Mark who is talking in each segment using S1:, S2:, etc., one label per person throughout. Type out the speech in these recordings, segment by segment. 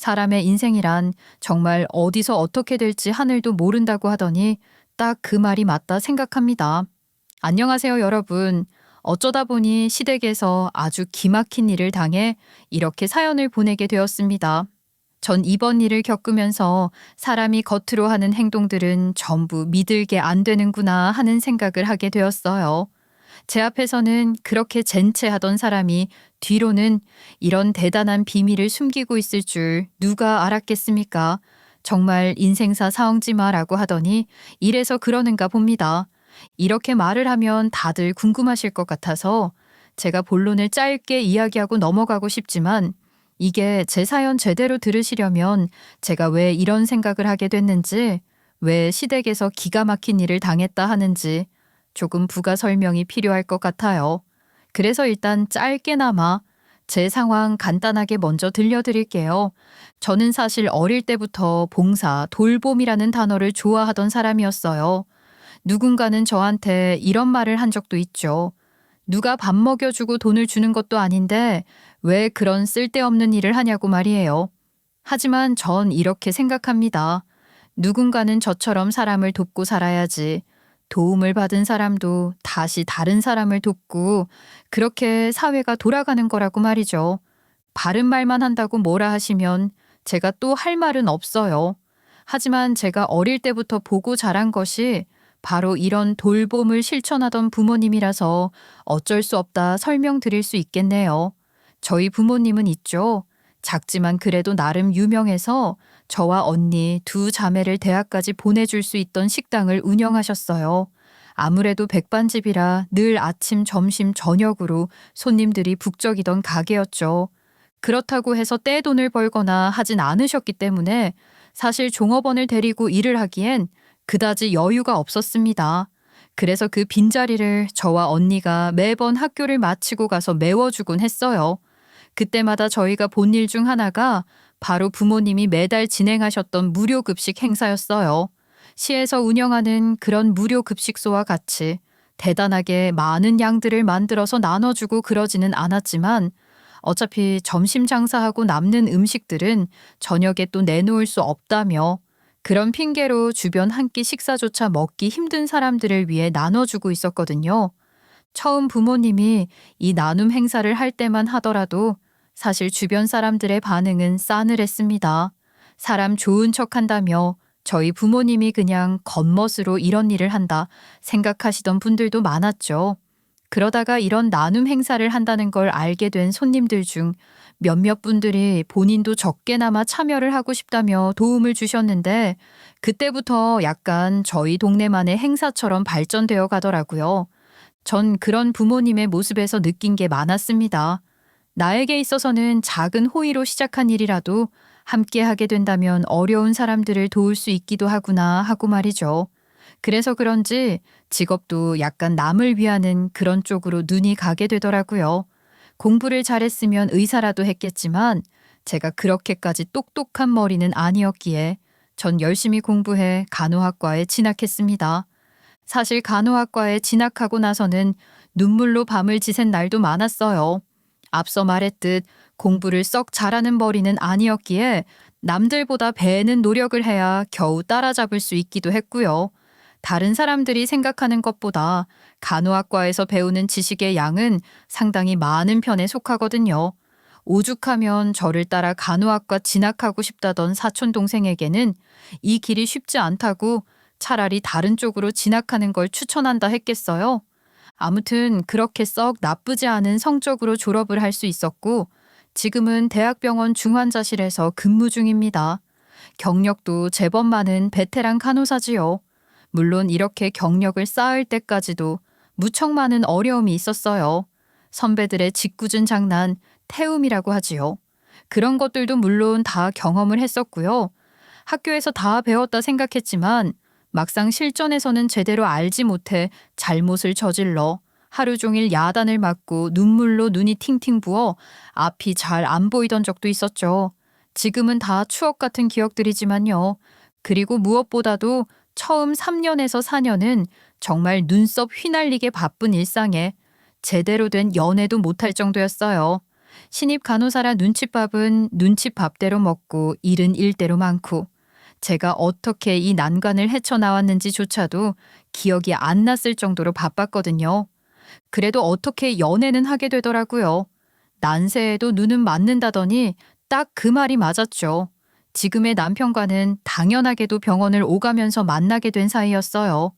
S1: 사람의 인생이란 정말 어디서 어떻게 될지 하늘도 모른다고 하더니 딱 그 말이 맞다 생각합니다. 안녕하세요, 여러분. 어쩌다 보니 시댁에서 아주 기막힌 일을 당해 이렇게 사연을 보내게 되었습니다. 전 이번 일을 겪으면서 사람이 겉으로 하는 행동들은 전부 믿을게 안 되는구나 하는 생각을 하게 되었어요. 제 앞에서는 그렇게 젠체하던 사람이 뒤로는 이런 대단한 비밀을 숨기고 있을 줄 누가 알았겠습니까? 정말 인생사 사엉지마라고 하더니 이래서 그러는가 봅니다. 이렇게 말을 하면 다들 궁금하실 것 같아서 제가 본론을 짧게 이야기하고 넘어가고 싶지만 이게 제 사연 제대로 들으시려면 제가 왜 이런 생각을 하게 됐는지, 왜 시댁에서 기가 막힌 일을 당했다 하는지 조금 부가 설명이 필요할 것 같아요. 그래서 일단 짧게나마 제 상황 간단하게 먼저 들려드릴게요. 저는 사실 어릴 때부터 봉사, 돌봄이라는 단어를 좋아하던 사람이었어요. 누군가는 저한테 이런 말을 한 적도 있죠. 누가 밥 먹여주고 돈을 주는 것도 아닌데 왜 그런 쓸데없는 일을 하냐고 말이에요. 하지만 전 이렇게 생각합니다. 누군가는 저처럼 사람을 돕고 살아야지. 도움을 받은 사람도 다시 다른 사람을 돕고 그렇게 사회가 돌아가는 거라고 말이죠. 바른 말만 한다고 뭐라 하시면 제가 또 할 말은 없어요. 하지만 제가 어릴 때부터 보고 자란 것이 바로 이런 돌봄을 실천하던 부모님이라서 어쩔 수 없다 설명드릴 수 있겠네요. 저희 부모님은 있죠. 작지만 그래도 나름 유명해서 저와 언니 두 자매를 대학까지 보내줄 수 있던 식당을 운영하셨어요. 아무래도 백반집이라 늘 아침, 점심, 저녁으로 손님들이 북적이던 가게였죠. 그렇다고 해서 떼돈을 벌거나 하진 않으셨기 때문에 사실 종업원을 데리고 일을 하기엔 그다지 여유가 없었습니다. 그래서 그 빈자리를 저와 언니가 매번 학교를 마치고 가서 메워주곤 했어요. 그때마다 저희가 본 일 중 하나가 바로 부모님이 매달 진행하셨던 무료급식 행사였어요. 시에서 운영하는 그런 무료급식소와 같이 대단하게 많은 양들을 만들어서 나눠주고 그러지는 않았지만 어차피 점심 장사하고 남는 음식들은 저녁에 또 내놓을 수 없다며 그런 핑계로 주변 한 끼 식사조차 먹기 힘든 사람들을 위해 나눠주고 있었거든요. 처음 부모님이 이 나눔 행사를 할 때만 하더라도 사실 주변 사람들의 반응은 싸늘했습니다. 사람 좋은 척 한다며 저희 부모님이 그냥 겉멋으로 이런 일을 한다 생각하시던 분들도 많았죠. 그러다가 이런 나눔 행사를 한다는 걸 알게 된 손님들 중 몇몇 분들이 본인도 적게나마 참여를 하고 싶다며 도움을 주셨는데 그때부터 약간 저희 동네만의 행사처럼 발전되어 가더라고요. 전 그런 부모님의 모습에서 느낀 게 많았습니다. 나에게 있어서는 작은 호의로 시작한 일이라도 함께 하게 된다면 어려운 사람들을 도울 수 있기도 하구나 하고 말이죠. 그래서 그런지 직업도 약간 남을 위하는 그런 쪽으로 눈이 가게 되더라고요. 공부를 잘했으면 의사라도 했겠지만 제가 그렇게까지 똑똑한 머리는 아니었기에 전 열심히 공부해 간호학과에 진학했습니다. 사실 간호학과에 진학하고 나서는 눈물로 밤을 지샌 날도 많았어요. 앞서 말했듯 공부를 썩 잘하는 머리는 아니었기에 남들보다 배는 노력을 해야 겨우 따라잡을 수 있기도 했고요. 다른 사람들이 생각하는 것보다 간호학과에서 배우는 지식의 양은 상당히 많은 편에 속하거든요. 오죽하면 저를 따라 간호학과 진학하고 싶다던 사촌동생에게는 이 길이 쉽지 않다고 차라리 다른 쪽으로 진학하는 걸 추천한다 했겠어요. 아무튼 그렇게 썩 나쁘지 않은 성적으로 졸업을 할 수 있었고 지금은 대학병원 중환자실에서 근무 중입니다. 경력도 제법 많은 베테랑 간호사지요. 물론 이렇게 경력을 쌓을 때까지도 무척 많은 어려움이 있었어요. 선배들의 짓궂은 장난, 태움이라고 하지요. 그런 것들도 물론 다 경험을 했었고요. 학교에서 다 배웠다 생각했지만 막상 실전에서는 제대로 알지 못해 잘못을 저질러 하루 종일 야단을 맞고 눈물로 눈이 팅팅 부어 앞이 잘 안 보이던 적도 있었죠. 지금은 다 추억 같은 기억들이지만요. 그리고 무엇보다도 처음 3년에서 4년은 정말 눈썹 휘날리게 바쁜 일상에 제대로 된 연애도 못할 정도였어요. 신입 간호사라 눈칫밥은 눈칫밥대로 먹고 일은 일대로 많고 제가 어떻게 이 난관을 헤쳐나왔는지조차도 기억이 안 났을 정도로 바빴거든요. 그래도 어떻게 연애는 하게 되더라고요. 난세에도 눈은 맞는다더니 딱 그 말이 맞았죠. 지금의 남편과는 당연하게도 병원을 오가면서 만나게 된 사이였어요.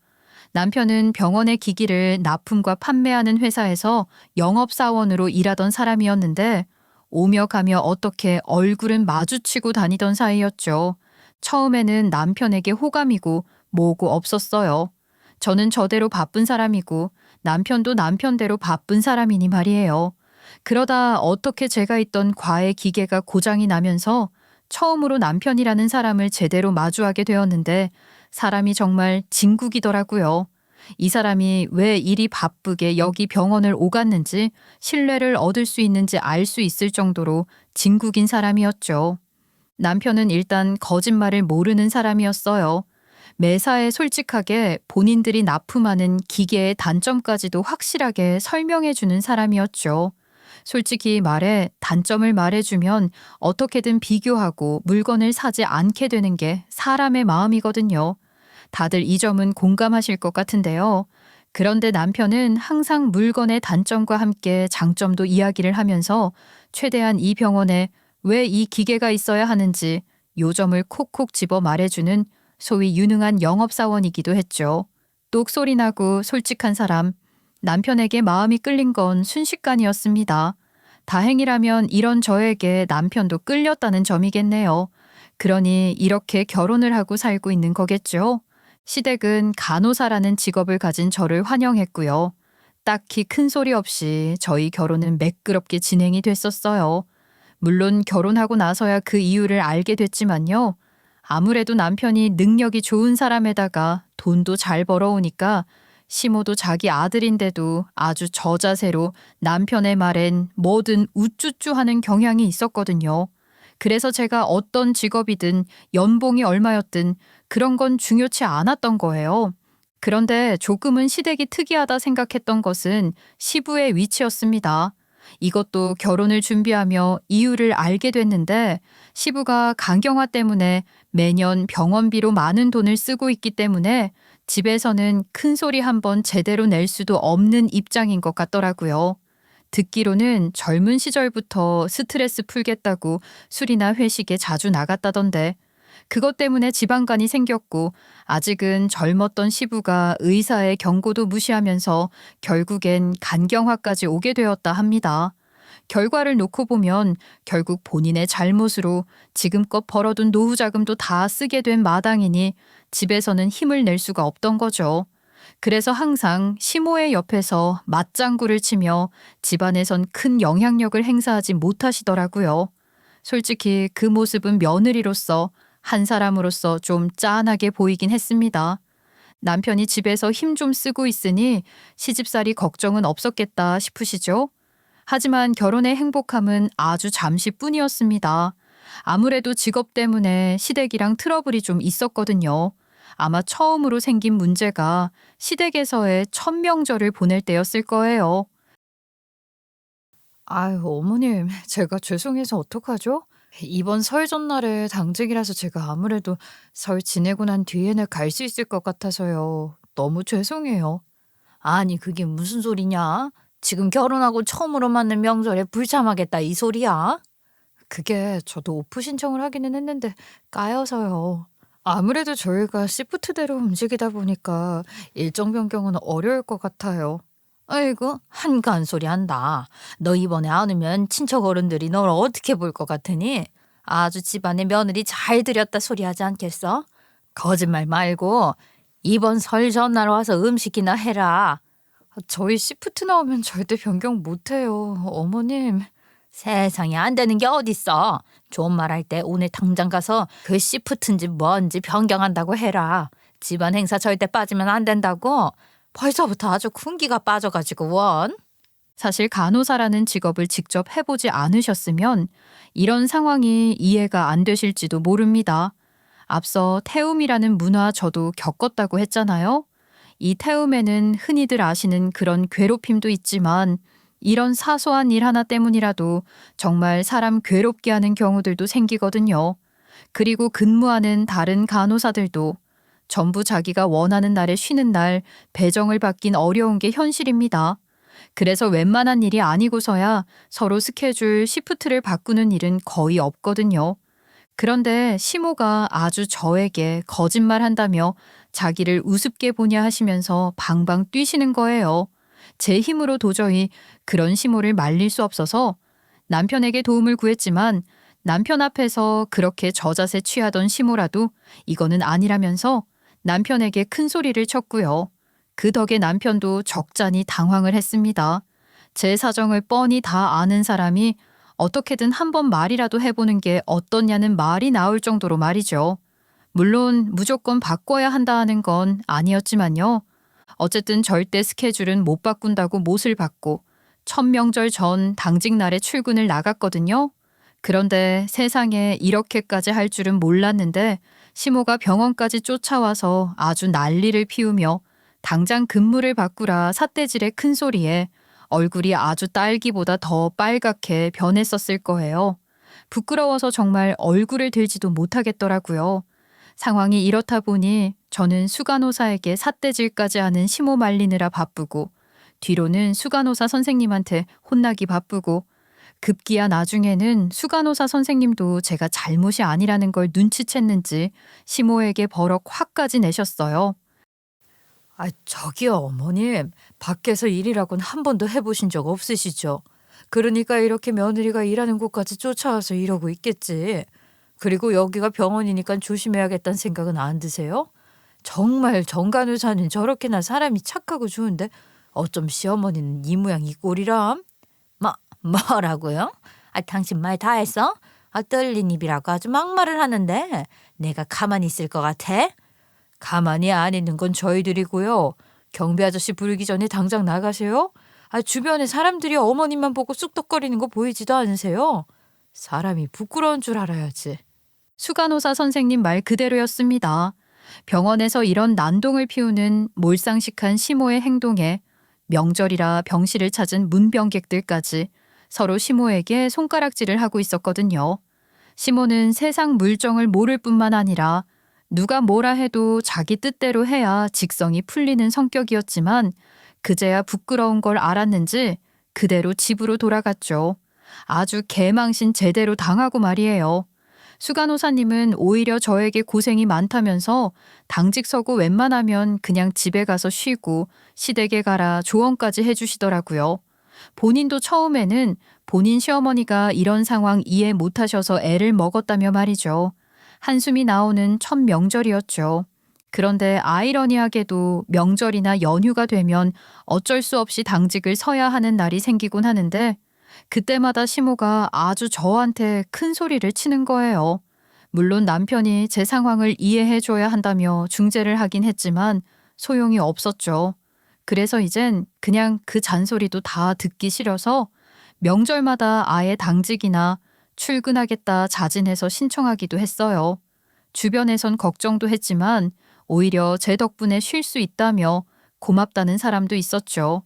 S1: 남편은 병원의 기기를 납품과 판매하는 회사에서 영업사원으로 일하던 사람이었는데 오며 가며 어떻게 얼굴은 마주치고 다니던 사이였죠. 처음에는 남편에게 호감이고 뭐고 없었어요. 저는 저대로 바쁜 사람이고 남편도 남편대로 바쁜 사람이니 말이에요. 그러다 어떻게 제가 있던 과외 기계가 고장이 나면서 처음으로 남편이라는 사람을 제대로 마주하게 되었는데 사람이 정말 진국이더라고요. 이 사람이 왜 일이 바쁘게 여기 병원을 오갔는지 신뢰를 얻을 수 있는지 알 수 있을 정도로 진국인 사람이었죠. 남편은 일단 거짓말을 모르는 사람이었어요. 매사에 솔직하게 본인들이 납품하는 기계의 단점까지도 확실하게 설명해주는 사람이었죠. 솔직히 말해 단점을 말해주면 어떻게든 비교하고 물건을 사지 않게 되는 게 사람의 마음이거든요. 다들 이 점은 공감하실 것 같은데요. 그런데 남편은 항상 물건의 단점과 함께 장점도 이야기를 하면서 최대한 이 병원에 왜 이 기계가 있어야 하는지 요점을 콕콕 집어 말해주는 소위 유능한 영업사원이기도 했죠. 똑소리 나고 솔직한 사람, 남편에게 마음이 끌린 건 순식간이었습니다. 다행이라면 이런 저에게 남편도 끌렸다는 점이겠네요. 그러니 이렇게 결혼을 하고 살고 있는 거겠죠. 시댁은 간호사라는 직업을 가진 저를 환영했고요. 딱히 큰 소리 없이 저희 결혼은 매끄럽게 진행이 됐었어요. 물론 결혼하고 나서야 그 이유를 알게 됐지만요. 아무래도 남편이 능력이 좋은 사람에다가 돈도 잘 벌어오니까 시모도 자기 아들인데도 아주 저자세로 남편의 말엔 뭐든 우쭈쭈 하는 경향이 있었거든요. 그래서 제가 어떤 직업이든 연봉이 얼마였든 그런 건 중요치 않았던 거예요. 그런데 조금은 시댁이 특이하다 생각했던 것은 시부의 위치였습니다. 이것도 결혼을 준비하며 이유를 알게 됐는데 시부가 간경화 때문에 매년 병원비로 많은 돈을 쓰고 있기 때문에 집에서는 큰 소리 한번 제대로 낼 수도 없는 입장인 것 같더라고요. 듣기로는 젊은 시절부터 스트레스 풀겠다고 술이나 회식에 자주 나갔다던데 그것 때문에 지방간이 생겼고 아직은 젊었던 시부가 의사의 경고도 무시하면서 결국엔 간경화까지 오게 되었다 합니다. 결과를 놓고 보면 결국 본인의 잘못으로 지금껏 벌어둔 노후 자금도 다 쓰게 된 마당이니 집에서는 힘을 낼 수가 없던 거죠. 그래서 항상 시모의 옆에서 맞장구를 치며 집안에선 큰 영향력을 행사하지 못하시더라고요. 솔직히 그 모습은 며느리로서 한 사람으로서 좀 짠하게 보이긴 했습니다. 남편이 집에서 힘 좀 쓰고 있으니 시집살이 걱정은 없었겠다 싶으시죠? 하지만 결혼의 행복함은 아주 잠시뿐이었습니다. 아무래도 직업 때문에 시댁이랑 트러블이 좀 있었거든요. 아마 처음으로 생긴 문제가 시댁에서의 첫 명절을 보낼 때였을 거예요. 아유, 어머님, 제가 죄송해서 어떡하죠? 이번 설 전날에 당직이라서 제가 아무래도 설 지내고 난 뒤에는 갈 수 있을 것 같아서요. 너무 죄송해요. 아니, 그게 무슨 소리냐? 지금 결혼하고 처음으로 맞는 명절에 불참하겠다 이 소리야? 그게 저도 오프 신청을 하기는 했는데 까여서요. 아무래도 저희가 시프트대로 움직이다 보니까 일정 변경은 어려울 것 같아요. 아이고, 한가한 소리 한다. 너 이번에 안 오면 친척 어른들이 널 어떻게 볼 것 같으니? 아주 집안에 며느리 잘 들였다 소리 하지 않겠어? 거짓말 말고 이번 설 전날 와서 음식이나 해라. 저희 시프트 나오면 절대 변경 못해요, 어머님. 세상에 안 되는 게 어딨어. 좋은 말 할 때 오늘 당장 가서 그 시프트인지 뭔지 변경한다고 해라. 집안 행사 절대 빠지면 안 된다고. 벌써부터 아주 군기가 빠져가지고 원. 사실 간호사라는 직업을 직접 해보지 않으셨으면 이런 상황이 이해가 안 되실지도 모릅니다. 앞서 태움이라는 문화 저도 겪었다고 했잖아요. 이 태움에는 흔히들 아시는 그런 괴롭힘도 있지만 이런 사소한 일 하나 때문이라도 정말 사람 괴롭게 하는 경우들도 생기거든요. 그리고 근무하는 다른 간호사들도 전부 자기가 원하는 날에 쉬는 날 배정을 받긴 어려운 게 현실입니다. 그래서 웬만한 일이 아니고서야 서로 스케줄, 시프트를 바꾸는 일은 거의 없거든요. 그런데 시모가 아주 저에게 거짓말한다며 자기를 우습게 보냐 하시면서 방방 뛰시는 거예요. 제 힘으로 도저히 그런 시모를 말릴 수 없어서 남편에게 도움을 구했지만 남편 앞에서 그렇게 저자세 취하던 시모라도 이거는 아니라면서 남편에게 큰 소리를 쳤고요. 그 덕에 남편도 적잖이 당황을 했습니다. 제 사정을 뻔히 다 아는 사람이 어떻게든 한번 말이라도 해보는 게 어떻냐는 말이 나올 정도로 말이죠. 물론 무조건 바꿔야 한다는 건 아니었지만요. 어쨌든 절대 스케줄은 못 바꾼다고 못을 받고 첫 명절 전 당직 날에 출근을 나갔거든요. 그런데 세상에 이렇게까지 할 줄은 몰랐는데 시모가 병원까지 쫓아와서 아주 난리를 피우며 당장 근무를 바꾸라 삿대질의 큰 소리에 얼굴이 아주 딸기보다 더 빨갛게 변했었을 거예요. 부끄러워서 정말 얼굴을 들지도 못하겠더라고요. 상황이 이렇다 보니 저는 수간호사에게 삿대질까지 하는 시모 말리느라 바쁘고 뒤로는 수간호사 선생님한테 혼나기 바쁘고 급기야 나중에는 수간호사 선생님도 제가 잘못이 아니라는 걸 눈치챘는지 시모에게 버럭 화까지 내셨어요. 저기요, 어머님. 밖에서 일이라고는 한 번도 해보신 적 없으시죠? 그러니까 이렇게 며느리가 일하는 곳까지 쫓아와서 이러고 있겠지. 그리고 여기가 병원이니까 조심해야겠다는 생각은 안 드세요? 정말 정간호사는 저렇게나 사람이 착하고 좋은데 어쩜 시어머니는 이 모양 이 꼴이람? 뭐라고요? 당신 말 다 했어? 떨린 입이라고 아주 막말을 하는데 내가 가만히 있을 것 같아? 가만히 안 있는 건 저희들이고요. 경비 아저씨 부르기 전에 당장 나가세요. 주변에 사람들이 어머님만 보고 쑥덕거리는 거 보이지도 않으세요? 사람이 부끄러운 줄 알아야지. 수간호사 선생님 말 그대로였습니다. 병원에서 이런 난동을 피우는 몰상식한 시모의 행동에 명절이라 병실을 찾은 문병객들까지 서로 시모에게 손가락질을 하고 있었거든요. 시모는 세상 물정을 모를 뿐만 아니라 누가 뭐라 해도 자기 뜻대로 해야 직성이 풀리는 성격이었지만 그제야 부끄러운 걸 알았는지 그대로 집으로 돌아갔죠. 아주 개망신 제대로 당하고 말이에요. 수간호사님은 오히려 저에게 고생이 많다면서 당직 서고 웬만하면 그냥 집에 가서 쉬고 시댁에 가라 조언까지 해주시더라고요. 본인도 처음에는 본인 시어머니가 이런 상황 이해 못하셔서 애를 먹었다며 말이죠. 한숨이 나오는 첫 명절이었죠. 그런데 아이러니하게도 명절이나 연휴가 되면 어쩔 수 없이 당직을 서야 하는 날이 생기곤 하는데 그때마다 시모가 아주 저한테 큰 소리를 치는 거예요. 물론 남편이 제 상황을 이해해 줘야 한다며 중재를 하긴 했지만 소용이 없었죠. 그래서 이젠 그냥 그 잔소리도 다 듣기 싫어서 명절마다 아예 당직이나 출근하겠다 자진해서 신청하기도 했어요. 주변에선 걱정도 했지만 오히려 제 덕분에 쉴 수 있다며 고맙다는 사람도 있었죠.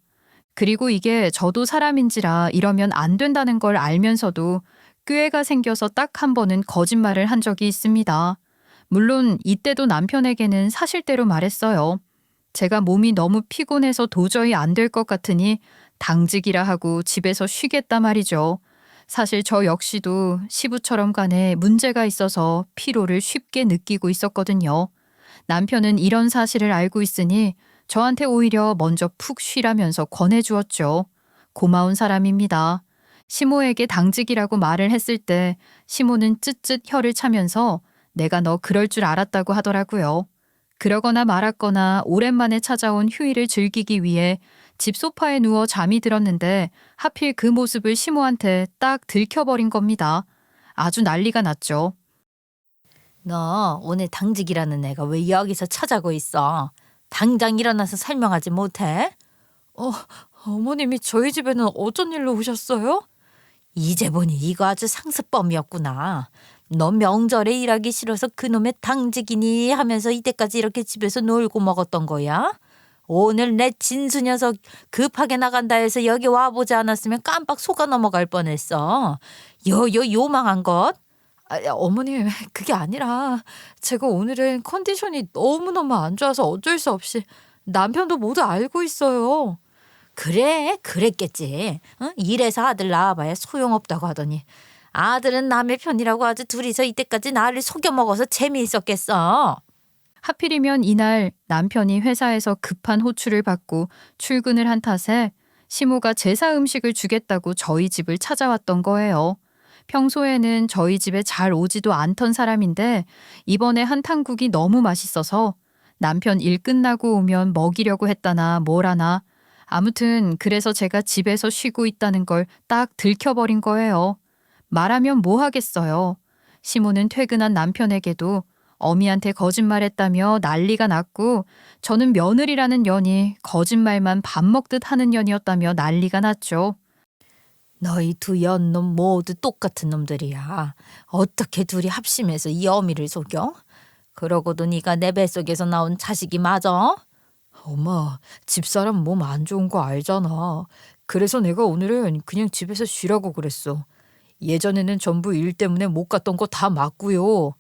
S1: 그리고 이게 저도 사람인지라 이러면 안 된다는 걸 알면서도 꾀가 생겨서 딱 한 번은 거짓말을 한 적이 있습니다. 물론 이때도 남편에게는 사실대로 말했어요. 제가 몸이 너무 피곤해서 도저히 안 될 것 같으니 당직이라 하고 집에서 쉬겠다 말이죠. 사실 저 역시도 시부처럼 간에 문제가 있어서 피로를 쉽게 느끼고 있었거든요. 남편은 이런 사실을 알고 있으니 저한테 오히려 먼저 푹 쉬라면서 권해주었죠. 고마운 사람입니다. 시모에게 당직이라고 말을 했을 때 시모는 쯧쯧 혀를 차면서 내가 너 그럴 줄 알았다고 하더라고요. 그러거나 말았거나 오랜만에 찾아온 휴일을 즐기기 위해 집 소파에 누워 잠이 들었는데 하필 그 모습을 시모한테 딱 들켜버린 겁니다. 아주 난리가 났죠.
S2: 너 오늘 당직이라는 애가 왜 여기서 찾아고 있어? 당장 일어나서 설명하지 못해?
S1: 어머님이 저희 집에는 어쩐 일로 오셨어요?
S2: 이제 보니 이거 아주 상습범이었구나. 너 명절에 일하기 싫어서 그놈의 당직이니 하면서 이때까지 이렇게 집에서 놀고 먹었던 거야? 오늘 내 진수 녀석 급하게 나간다 해서 여기 와보지 않았으면 깜빡 속아 넘어갈 뻔했어. 요망한 것.
S1: 어머님, 그게 아니라 제가 오늘은 컨디션이 너무너무 안 좋아서 어쩔 수 없이 남편도 모두 알고 있어요.
S2: 그래, 그랬겠지. 응? 이래서 아들 낳아봐야 소용없다고 하더니 아들은 남의 편이라고 아주 둘이서 이때까지 나를 속여먹어서 재미있었겠어.
S1: 하필이면 이날 남편이 회사에서 급한 호출을 받고 출근을 한 탓에 시모가 제사 음식을 주겠다고 저희 집을 찾아왔던 거예요. 평소에는 저희 집에 잘 오지도 않던 사람인데 이번에 한탕국이 너무 맛있어서 남편 일 끝나고 오면 먹이려고 했다나 뭐라나. 아무튼 그래서 제가 집에서 쉬고 있다는 걸 딱 들켜버린 거예요. 말하면 뭐 하겠어요. 시모는 퇴근한 남편에게도 어미한테 거짓말했다며 난리가 났고 저는 며느리라는 년이 거짓말만 밥 먹듯 하는 년이었다며 난리가 났죠.
S2: 너희 두 연놈 모두 똑같은 놈들이야. 어떻게 둘이 합심해서 이 어미를 속여? 그러고도 네가 내 뱃속에서 나온 자식이 맞아?
S1: 엄마, 집사람 몸 안 좋은 거 알잖아. 그래서 내가 오늘은 그냥 집에서 쉬라고 그랬어. 예전에는 전부 일 때문에 못 갔던 거 다 맞고요.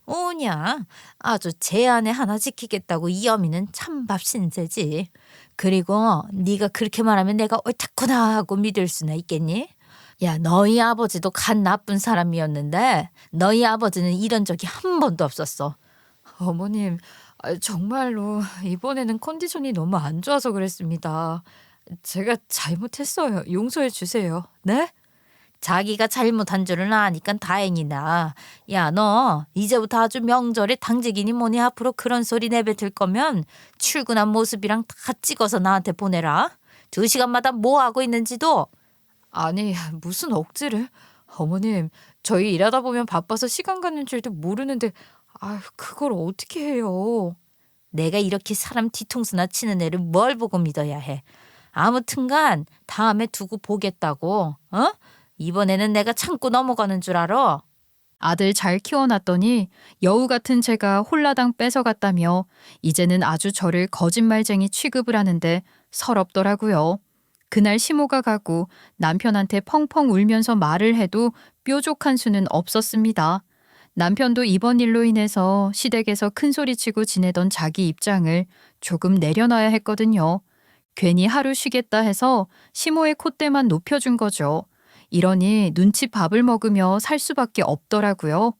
S2: 오냐, 아주 제안에 하나 지키겠다고 이 어미는 찬밥 신세지. 그리고 네가 그렇게 말하면 내가 옳다구나 하고 믿을 수나 있겠니? 야, 너희 아버지도 간 나쁜 사람이었는데 너희 아버지는 이런 적이 한 번도 없었어.
S1: 어머님, 정말로 이번에는 컨디션이 너무 안 좋아서 그랬습니다. 제가 잘못했어요. 용서해 주세요. 네?
S2: 자기가 잘못한 줄은 아니까 다행이다. 야, 너 이제부터 아주 명절에 당직이니 뭐니 앞으로 그런 소리 내뱉을 거면 출근한 모습이랑 다 찍어서 나한테 보내라. 2시간마다 뭐 하고 있는지도.
S1: 아니, 무슨 억지를. 어머님, 저희 일하다 보면 바빠서 시간 가는 줄도 모르는데 그걸 어떻게 해요.
S2: 내가 이렇게 사람 뒤통수나 치는 애를 뭘 보고 믿어야 해. 아무튼간 다음에 두고 보겠다고. 어? 이번에는 내가 참고 넘어가는 줄 알아.
S1: 아들 잘 키워놨더니 여우 같은 제가 홀라당 뺏어갔다며 이제는 아주 저를 거짓말쟁이 취급을 하는데 서럽더라고요. 그날 시모가 가고 남편한테 펑펑 울면서 말을 해도 뾰족한 수는 없었습니다. 남편도 이번 일로 인해서 시댁에서 큰소리치고 지내던 자기 입장을 조금 내려놔야 했거든요. 괜히 하루 쉬겠다 해서 시모의 콧대만 높여준 거죠. 이러니 눈칫밥을 먹으며 살 수밖에 없더라고요.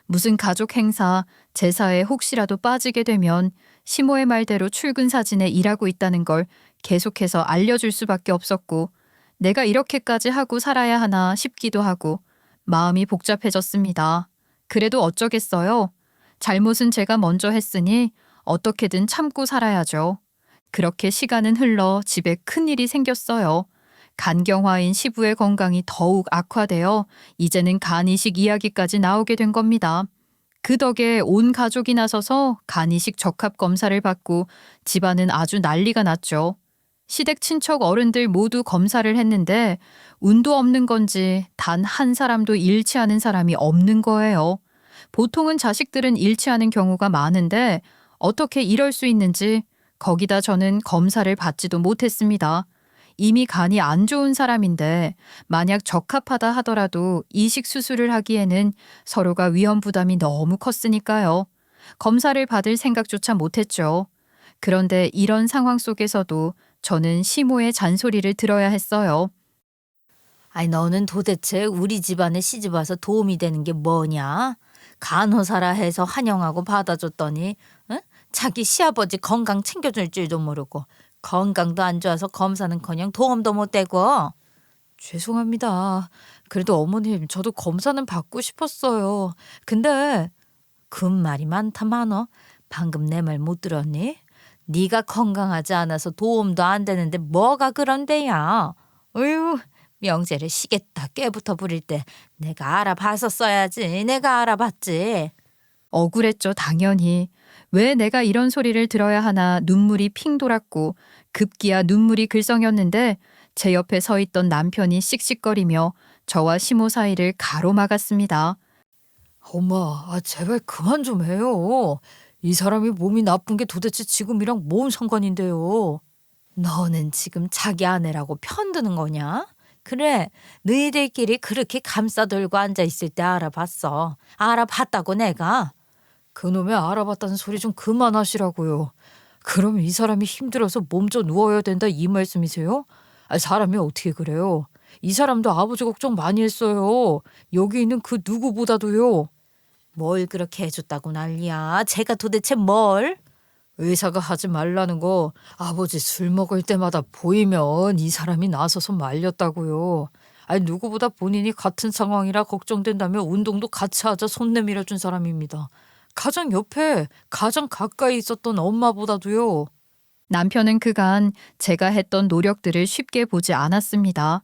S1: 무슨 가족 행사, 제사에 혹시라도 빠지게 되면 시모의 말대로 출근 사진에 일하고 있다는 걸 계속해서 알려줄 수밖에 없었고 내가 이렇게까지 하고 살아야 하나 싶기도 하고 마음이 복잡해졌습니다. 그래도 어쩌겠어요. 잘못은 제가 먼저 했으니 어떻게든 참고 살아야죠. 그렇게 시간은 흘러 집에 큰일이 생겼어요. 간경화인 시부의 건강이 더욱 악화되어 이제는 간이식 이야기까지 나오게 된 겁니다. 그 덕에 온 가족이 나서서 간이식 적합 검사를 받고 집안은 아주 난리가 났죠. 시댁 친척 어른들 모두 검사를 했는데 운도 없는 건지 단 한 사람도 잃지 않은 사람이 없는 거예요. 보통은 자식들은 잃지 않은 경우가 많은데 어떻게 이럴 수 있는지 거기다 저는 검사를 받지도 못했습니다. 이미 간이 안 좋은 사람인데 만약 적합하다 하더라도 이식 수술을 하기에는 서로가 위험 부담이 너무 컸으니까요. 검사를 받을 생각조차 못했죠. 그런데 이런 상황 속에서도 저는 시모의 잔소리를 들어야 했어요.
S2: 아니, 너는 도대체 우리 집안에 시집 와서 도움이 되는 게 뭐냐? 간호사라 해서 환영하고 받아줬더니 응? 자기 시아버지 건강 챙겨줄 줄도 모르고 건강도 안 좋아서 검사는커녕 도움도 못 되고.
S1: 죄송합니다. 그래도 어머님, 저도 검사는 받고 싶었어요. 근데
S2: 금말이 많다 많어. 방금 내 말 못 들었니? 네가 건강하지 않아서 도움도 안 되는데 뭐가 그런데야. 어휴, 명제를 시겠다 깨부터 부릴 때 내가 알아봤었어야지. 내가 알아봤지.
S1: 억울했죠, 당연히. 왜 내가 이런 소리를 들어야 하나 눈물이 핑 돌았고 급기야 눈물이 글썽였는데 제 옆에 서 있던 남편이 씩씩거리며 저와 시모 사이를 가로막았습니다. 엄마, 제발 그만 좀 해요.
S2: 이 사람이 몸이 나쁜 게 도대체 지금이랑 뭔 상관인데요? 너는 지금 자기 아내라고 편드는 거냐? 그래, 너희들끼리 그렇게 감싸들고 앉아있을 때 알아봤어. 알아봤다고 내가. 그놈의 알아봤다는 소리 좀 그만하시라고요. 그럼 이 사람이 힘들어서 몸져 누워야 된다 이 말씀이세요? 사람이 어떻게 그래요? 이 사람도 아버지 걱정 많이 했어요. 여기 있는 그 누구보다도요. 뭘 그렇게 해줬다고 난리야. 제가 도대체 뭘? 의사가 하지 말라는 거 아버지 술 먹을 때마다 보이면 이 사람이 나서서 말렸다고요. 누구보다 본인이 같은 상황이라 걱정된다며 운동도 같이 하자 손 내밀어 준 사람입니다. 가장 옆에 가장 가까이 있었던 엄마보다도요.
S1: 남편은 그간 제가 했던 노력들을 쉽게 보지 않았습니다.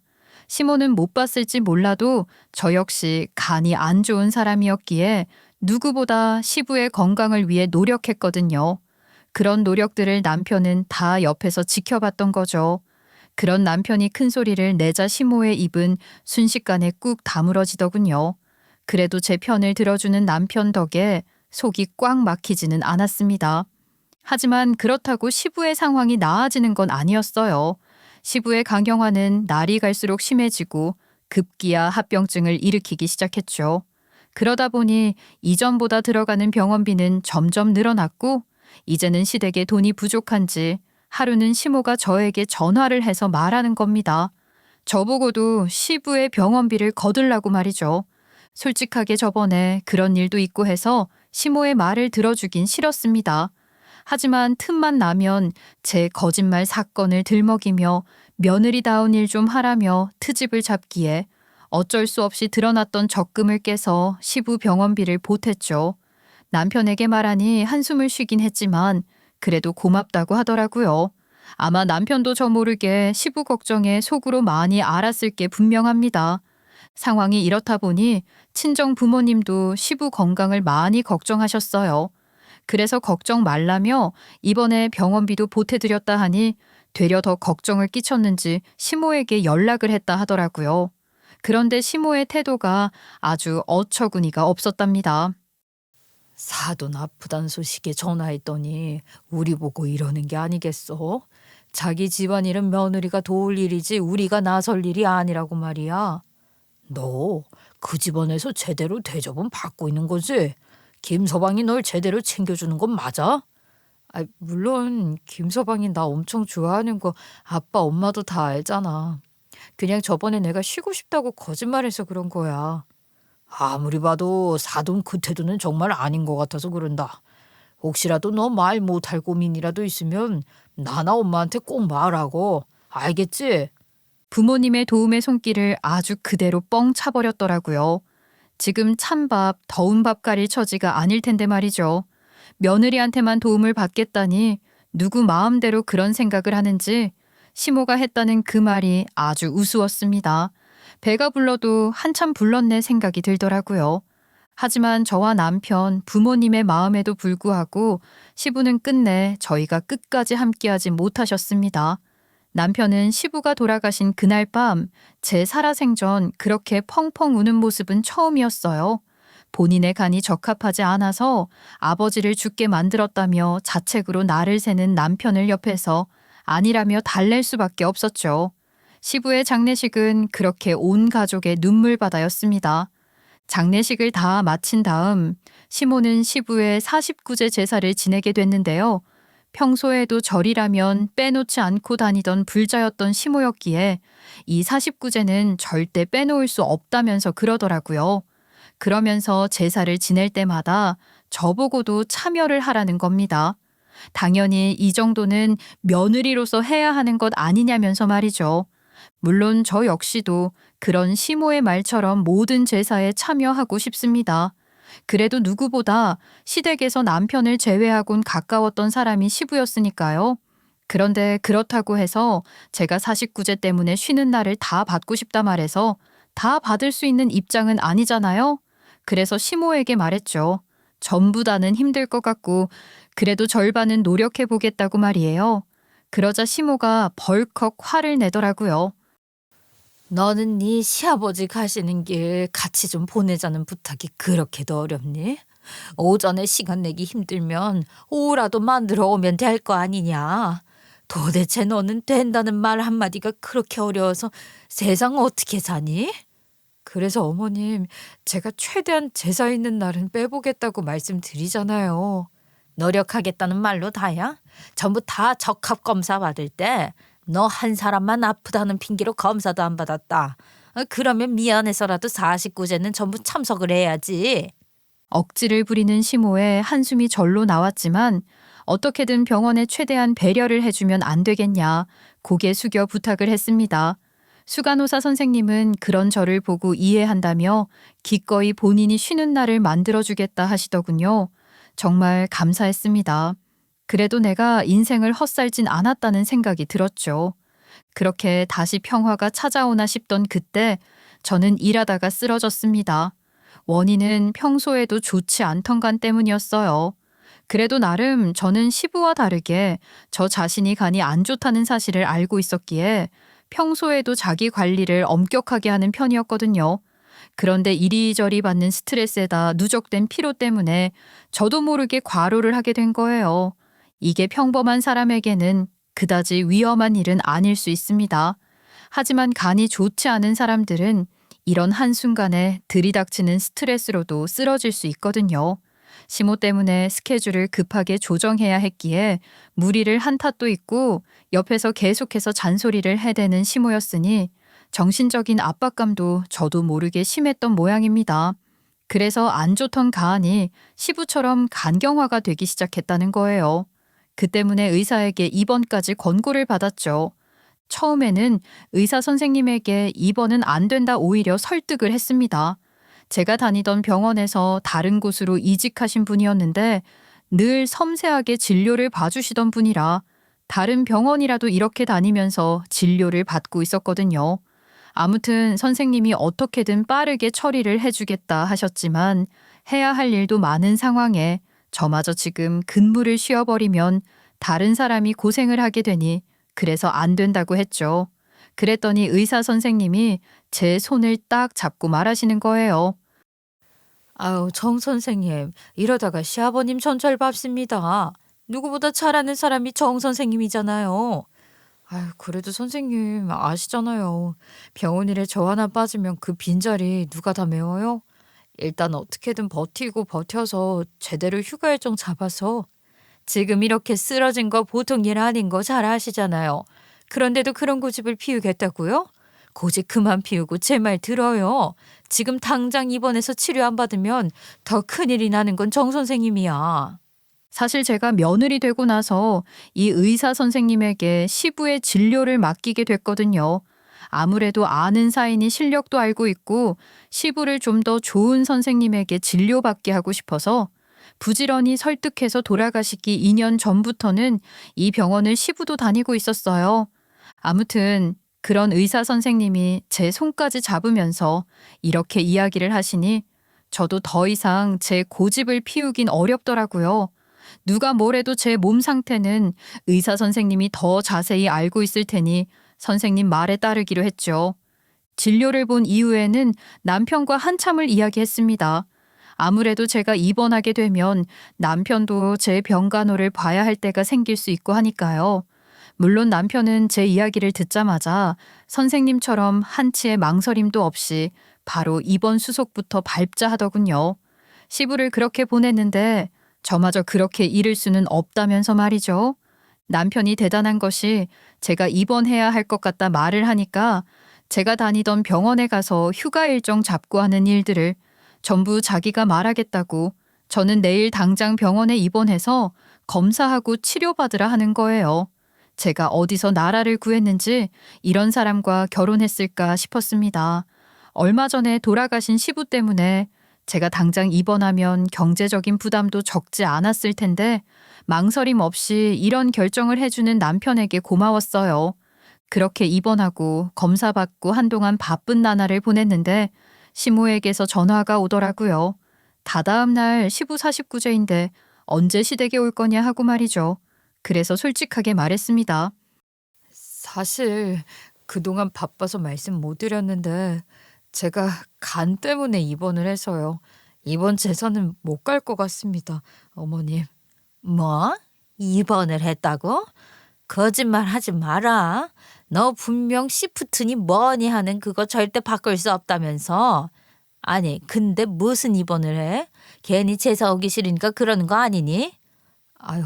S1: 시모는 못 봤을지 몰라도 저 역시 간이 안 좋은 사람이었기에 누구보다 시부의 건강을 위해 노력했거든요. 그런 노력들을 남편은 다 옆에서 지켜봤던 거죠. 그런 남편이 큰 소리를 내자 시모의 입은 순식간에 꾹 다물어지더군요. 그래도 제 편을 들어주는 남편 덕에 속이 꽉 막히지는 않았습니다. 하지만 그렇다고 시부의 상황이 나아지는 건 아니었어요. 시부의 강경화는 날이 갈수록 심해지고 급기야 합병증을 일으키기 시작했죠. 그러다 보니 이전보다 들어가는 병원비는 점점 늘어났고 이제는 시댁에 돈이 부족한지 하루는 시모가 저에게 전화를 해서 말하는 겁니다. 저보고도 시부의 병원비를 거들라고 말이죠. 솔직하게 저번에 그런 일도 있고 해서 시모의 말을 들어주긴 싫었습니다. 하지만 틈만 나면 제 거짓말 사건을 들먹이며 며느리다운 일 좀 하라며 트집을 잡기에 어쩔 수 없이 드러났던 적금을 깨서 시부 병원비를 보탰죠. 남편에게 말하니 한숨을 쉬긴 했지만 그래도 고맙다고 하더라고요. 아마 남편도 저 모르게 시부 걱정에 속으로 많이 알았을 게 분명합니다. 상황이 이렇다 보니 친정 부모님도 시부 건강을 많이 걱정하셨어요. 그래서 걱정 말라며 이번에 병원비도 보태드렸다 하니 되려 더 걱정을 끼쳤는지 시모에게 연락을 했다 하더라고요. 그런데 시모의 태도가 아주 어처구니가 없었답니다.
S2: 사돈 아프단 소식에 전화했더니 우리 보고 이러는 게 아니겠어? 자기 집안일은 며느리가 도울 일이지 우리가 나설 일이 아니라고 말이야. 너 그 집안에서 제대로 대접은 받고 있는 거지? 김서방이 널 제대로 챙겨주는 건 맞아? 물론 김서방이 나 엄청 좋아하는 거 아빠 엄마도 다 알잖아. 그냥 저번에 내가 쉬고 싶다고 거짓말해서 그런 거야. 아무리 봐도 사돈 그 태도는 정말 아닌 것 같아서 그런다. 혹시라도 너 말 못할 고민이라도 있으면 나나 엄마한테 꼭 말하고. 알겠지?
S1: 부모님의 도움의 손길을 아주 그대로 뻥 차버렸더라고요. 지금 찬밥, 더운 밥 가릴 처지가 아닐 텐데 말이죠. 며느리한테만 도움을 받겠다니 누구 마음대로 그런 생각을 하는지 시모가 했다는 그 말이 아주 우스웠습니다. 배가 불러도 한참 불렀네 생각이 들더라고요. 하지만 저와 남편, 부모님의 마음에도 불구하고 시부는 끝내 저희가 끝까지 함께하지 못하셨습니다. 남편은 시부가 돌아가신 그날 밤 제 살아생전 그렇게 펑펑 우는 모습은 처음이었어요. 본인의 간이 적합하지 않아서 아버지를 죽게 만들었다며 자책으로 날을 새는 남편을 옆에서 아니라며 달랠 수밖에 없었죠. 시부의 장례식은 그렇게 온 가족의 눈물바다였습니다. 장례식을 다 마친 다음 시모는 시부의 49제 제사를 지내게 됐는데요. 평소에도 절이라면 빼놓지 않고 다니던 불자였던 시모였기에 이 49제는 절대 빼놓을 수 없다면서 그러더라고요. 그러면서 제사를 지낼 때마다 저보고도 참여를 하라는 겁니다. 당연히 이 정도는 며느리로서 해야 하는 것 아니냐면서 말이죠. 물론 저 역시도 그런 시모의 말처럼 모든 제사에 참여하고 싶습니다. 그래도 누구보다 시댁에서 남편을 제외하곤 가까웠던 사람이 시부였으니까요. 그런데 그렇다고 해서 제가 49제 때문에 쉬는 날을 다 받고 싶다 말해서 다 받을 수 있는 입장은 아니잖아요. 그래서 시모에게 말했죠. 전부 다는 힘들 것 같고 그래도 절반은 노력해 보겠다고 말이에요. 그러자 시모가 벌컥 화를 내더라고요.
S2: 너는 네 시아버지 가시는 길 같이 좀 보내자는 부탁이 그렇게도 어렵니? 오전에 시간 내기 힘들면 오후라도 만들어 오면 될 거 아니냐. 도대체 너는 된다는 말 한마디가 그렇게 어려워서 세상 어떻게 사니? 그래서 어머님, 제가 최대한 제사 있는 날은 빼보겠다고 말씀드리잖아요. 노력하겠다는 말로 다야? 전부 다 적합 검사 받을 때 너 한 사람만 아프다는 핑계로 검사도 안 받았다. 그러면 미안해서라도 49제는 전부 참석을 해야지.
S1: 억지를 부리는 시모에 한숨이 절로 나왔지만 어떻게든 병원에 최대한 배려를 해주면 안 되겠냐 고개 숙여 부탁을 했습니다. 수간호사 선생님은 그런 저를 보고 이해한다며 기꺼이 본인이 쉬는 날을 만들어주겠다 하시더군요. 정말 감사했습니다. 그래도 내가 인생을 헛살진 않았다는 생각이 들었죠. 그렇게 다시 평화가 찾아오나 싶던 그때 저는 일하다가 쓰러졌습니다. 원인은 평소에도 좋지 않던 간 때문이었어요. 그래도 나름 저는 시부와 다르게 저 자신이 간이 안 좋다는 사실을 알고 있었기에 평소에도 자기 관리를 엄격하게 하는 편이었거든요. 그런데 이리저리 받는 스트레스에다 누적된 피로 때문에 저도 모르게 과로를 하게 된 거예요. 이게 평범한 사람에게는 그다지 위험한 일은 아닐 수 있습니다. 하지만 간이 좋지 않은 사람들은 이런 한순간에 들이닥치는 스트레스로도 쓰러질 수 있거든요. 시모 때문에 스케줄을 급하게 조정해야 했기에 무리를 한 탓도 있고 옆에서 계속해서 잔소리를 해대는 시모였으니 정신적인 압박감도 저도 모르게 심했던 모양입니다. 그래서 안 좋던 가안이 시부처럼 간경화가 되기 시작했다는 거예요. 그 때문에 의사에게 입원까지 권고를 받았죠. 처음에는 의사 선생님에게 입원은 안 된다 오히려 설득을 했습니다. 제가 다니던 병원에서 다른 곳으로 이직하신 분이었는데 늘 섬세하게 진료를 봐주시던 분이라 다른 병원이라도 이렇게 다니면서 진료를 받고 있었거든요. 아무튼 선생님이 어떻게든 빠르게 처리를 해주겠다 하셨지만 해야 할 일도 많은 상황에 저마저 지금 근무를 쉬어버리면 다른 사람이 고생을 하게 되니 그래서 안 된다고 했죠. 그랬더니 의사 선생님이 제 손을 딱 잡고 말하시는 거예요.
S2: 아유, 정 선생님, 이러다가 시아버님 전철 밟습니다. 누구보다 잘하는 사람이 정 선생님이잖아요. 아유, 그래도 선생님 아시잖아요. 병원 일에 저 하나 빠지면 그 빈자리 누가 다 메워요? 일단 어떻게든 버티고 버텨서 제대로 휴가 일정 잡아서 지금 이렇게 쓰러진 거 보통 일 아닌 거 잘 아시잖아요. 그런데도 그런 고집을 피우겠다고요? 고집 그만 피우고 제 말 들어요. 지금 당장 입원해서 치료 안 받으면 더 큰일이 나는 건 정 선생님이야.
S1: 사실 제가 며느리 되고 나서 이 의사 선생님에게 시부의 진료를 맡기게 됐거든요. 아무래도 아는 사이니 실력도 알고 있고 시부를 좀 더 좋은 선생님에게 진료받게 하고 싶어서 부지런히 설득해서 돌아가시기 2년 전부터는 이 병원을 시부도 다니고 있었어요. 아무튼 그런 의사 선생님이 제 손까지 잡으면서 이렇게 이야기를 하시니 저도 더 이상 제 고집을 피우긴 어렵더라고요. 누가 뭐래도 제 몸 상태는 의사 선생님이 더 자세히 알고 있을 테니 선생님 말에 따르기로 했죠. 진료를 본 이후에는 남편과 한참을 이야기했습니다. 아무래도 제가 입원하게 되면 남편도 제 병간호를 봐야 할 때가 생길 수 있고 하니까요. 물론 남편은 제 이야기를 듣자마자 선생님처럼 한치의 망설임도 없이 바로 입원 수속부터 밟자 하더군요. 시부를 그렇게 보냈는데 저마저 그렇게 잃을 수는 없다면서 말이죠. 남편이 대단한 것이 제가 입원해야 할 것 같다 말을 하니까 제가 다니던 병원에 가서 휴가 일정 잡고 하는 일들을 전부 자기가 말하겠다고 저는 내일 당장 병원에 입원해서 검사하고 치료받으라 하는 거예요. 제가 어디서 나라를 구했는지 이런 사람과 결혼했을까 싶었습니다. 얼마 전에 돌아가신 시부 때문에 제가 당장 입원하면 경제적인 부담도 적지 않았을 텐데 망설임 없이 이런 결정을 해주는 남편에게 고마웠어요. 그렇게 입원하고 검사받고 한동안 바쁜 나날을 보냈는데 시모에게서 전화가 오더라고요. 다다음 날 시부 49제인데 언제 시댁에 올 거냐 하고 말이죠. 그래서 솔직하게 말했습니다.
S2: 사실 그동안 바빠서 말씀 못 드렸는데 제가 간 때문에 입원을 해서요.
S1: 이번 제사는 못 갈 것 같습니다, 어머님.
S2: 뭐? 입원을 했다고? 거짓말 하지 마라. 너 분명 시프트니 뭐니 하는 그거 절대 바꿀 수 없다면서. 아니, 근데 무슨 입원을 해? 괜히 제사 오기 싫으니까 그러는 거 아니니?
S1: 아유,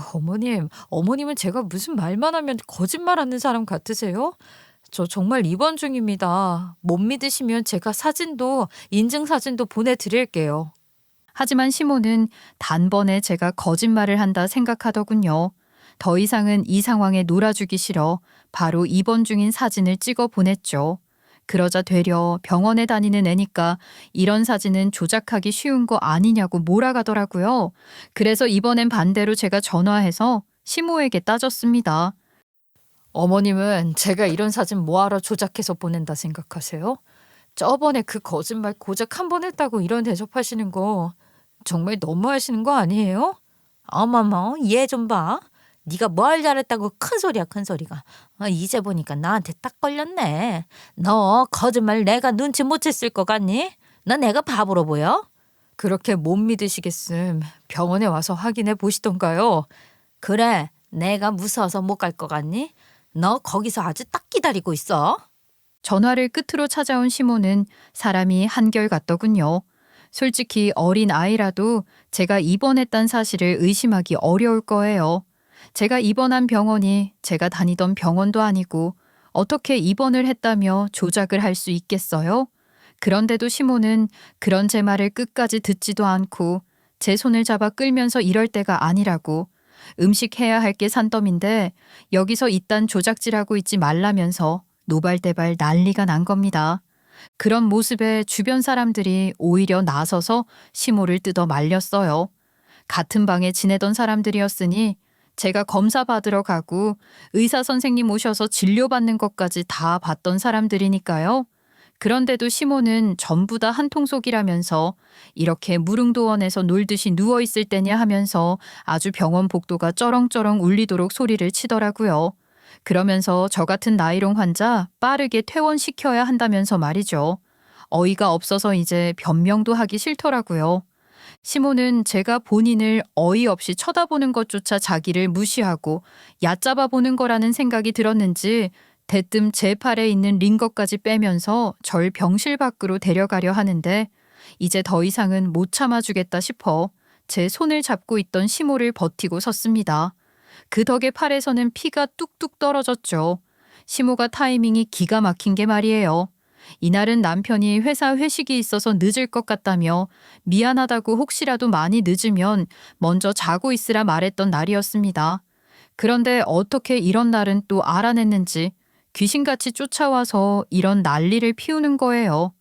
S1: 어머님은 제가 무슨 말만 하면 거짓말하는 사람 같으세요? 저 정말 입원 중입니다. 못 믿으시면 제가 인증 사진도 보내드릴게요. 하지만 시모는 단번에 제가 거짓말을 한다 생각하더군요. 더 이상은 이 상황에 놀아주기 싫어 바로 입원 중인 사진을 찍어 보냈죠. 그러자 되려 병원에 다니는 애니까 이런 사진은 조작하기 쉬운 거 아니냐고 몰아가더라고요. 그래서 이번엔 반대로 제가 전화해서 시모에게 따졌습니다. 어머님은 제가 이런 사진 뭐하러 조작해서 보낸다 생각하세요? 저번에 그 거짓말 고작 한 번 했다고 이런 대접하시는 거 정말 너무하시는 거 아니에요?
S2: 어머머, 얘 좀 봐. 네가 뭘 잘했다고 큰 소리야, 큰 소리가. 이제 보니까 나한테 딱 걸렸네. 너 거짓말 내가 눈치 못 챘을 것 같니? 너 내가 바보로 보여?
S1: 그렇게 못 믿으시겠음 병원에 와서 확인해 보시던가요?
S2: 그래, 내가 무서워서 못 갈 것 같니? 너 거기서 아주 딱 기다리고 있어.
S1: 전화를 끝으로 찾아온 시모는 사람이 한결같더군요. 솔직히 어린 아이라도 제가 입원했단 사실을 의심하기 어려울 거예요. 제가 입원한 병원이 제가 다니던 병원도 아니고 어떻게 입원을 했다며 조작을 할 수 있겠어요? 그런데도 시모는 그런 제 말을 끝까지 듣지도 않고 제 손을 잡아 끌면서 이럴 때가 아니라고, 음식해야 할 게 산더미인데 여기서 이딴 조작질하고 있지 말라면서 노발대발 난리가 난 겁니다. 그런 모습에 주변 사람들이 오히려 나서서 시모를 뜯어 말렸어요. 같은 방에 지내던 사람들이었으니 제가 검사 받으러 가고 의사 선생님 오셔서 진료받는 것까지 다 봤던 사람들이니까요. 그런데도 시모는 전부 다 한통속이라면서 이렇게 무릉도원에서 놀듯이 누워있을 때냐 하면서 아주 병원 복도가 쩌렁쩌렁 울리도록 소리를 치더라고요. 그러면서 저 같은 나이롱 환자 빠르게 퇴원시켜야 한다면서 말이죠. 어이가 없어서 이제 변명도 하기 싫더라고요. 시모는 제가 본인을 어이없이 쳐다보는 것조차 자기를 무시하고 얕잡아 보는 거라는 생각이 들었는지 대뜸 제 팔에 있는 링거까지 빼면서 절 병실 밖으로 데려가려 하는데 이제 더 이상은 못 참아주겠다 싶어 제 손을 잡고 있던 시모를 버티고 섰습니다. 그 덕에 팔에서는 피가 뚝뚝 떨어졌죠. 시모가 타이밍이 기가 막힌 게 말이에요. 이날은 남편이 회사 회식이 있어서 늦을 것 같다며 미안하다고 혹시라도 많이 늦으면 먼저 자고 있으라 말했던 날이었습니다. 그런데 어떻게 이런 날은 또 알아냈는지 귀신같이 쫓아와서 이런 난리를 피우는 거예요.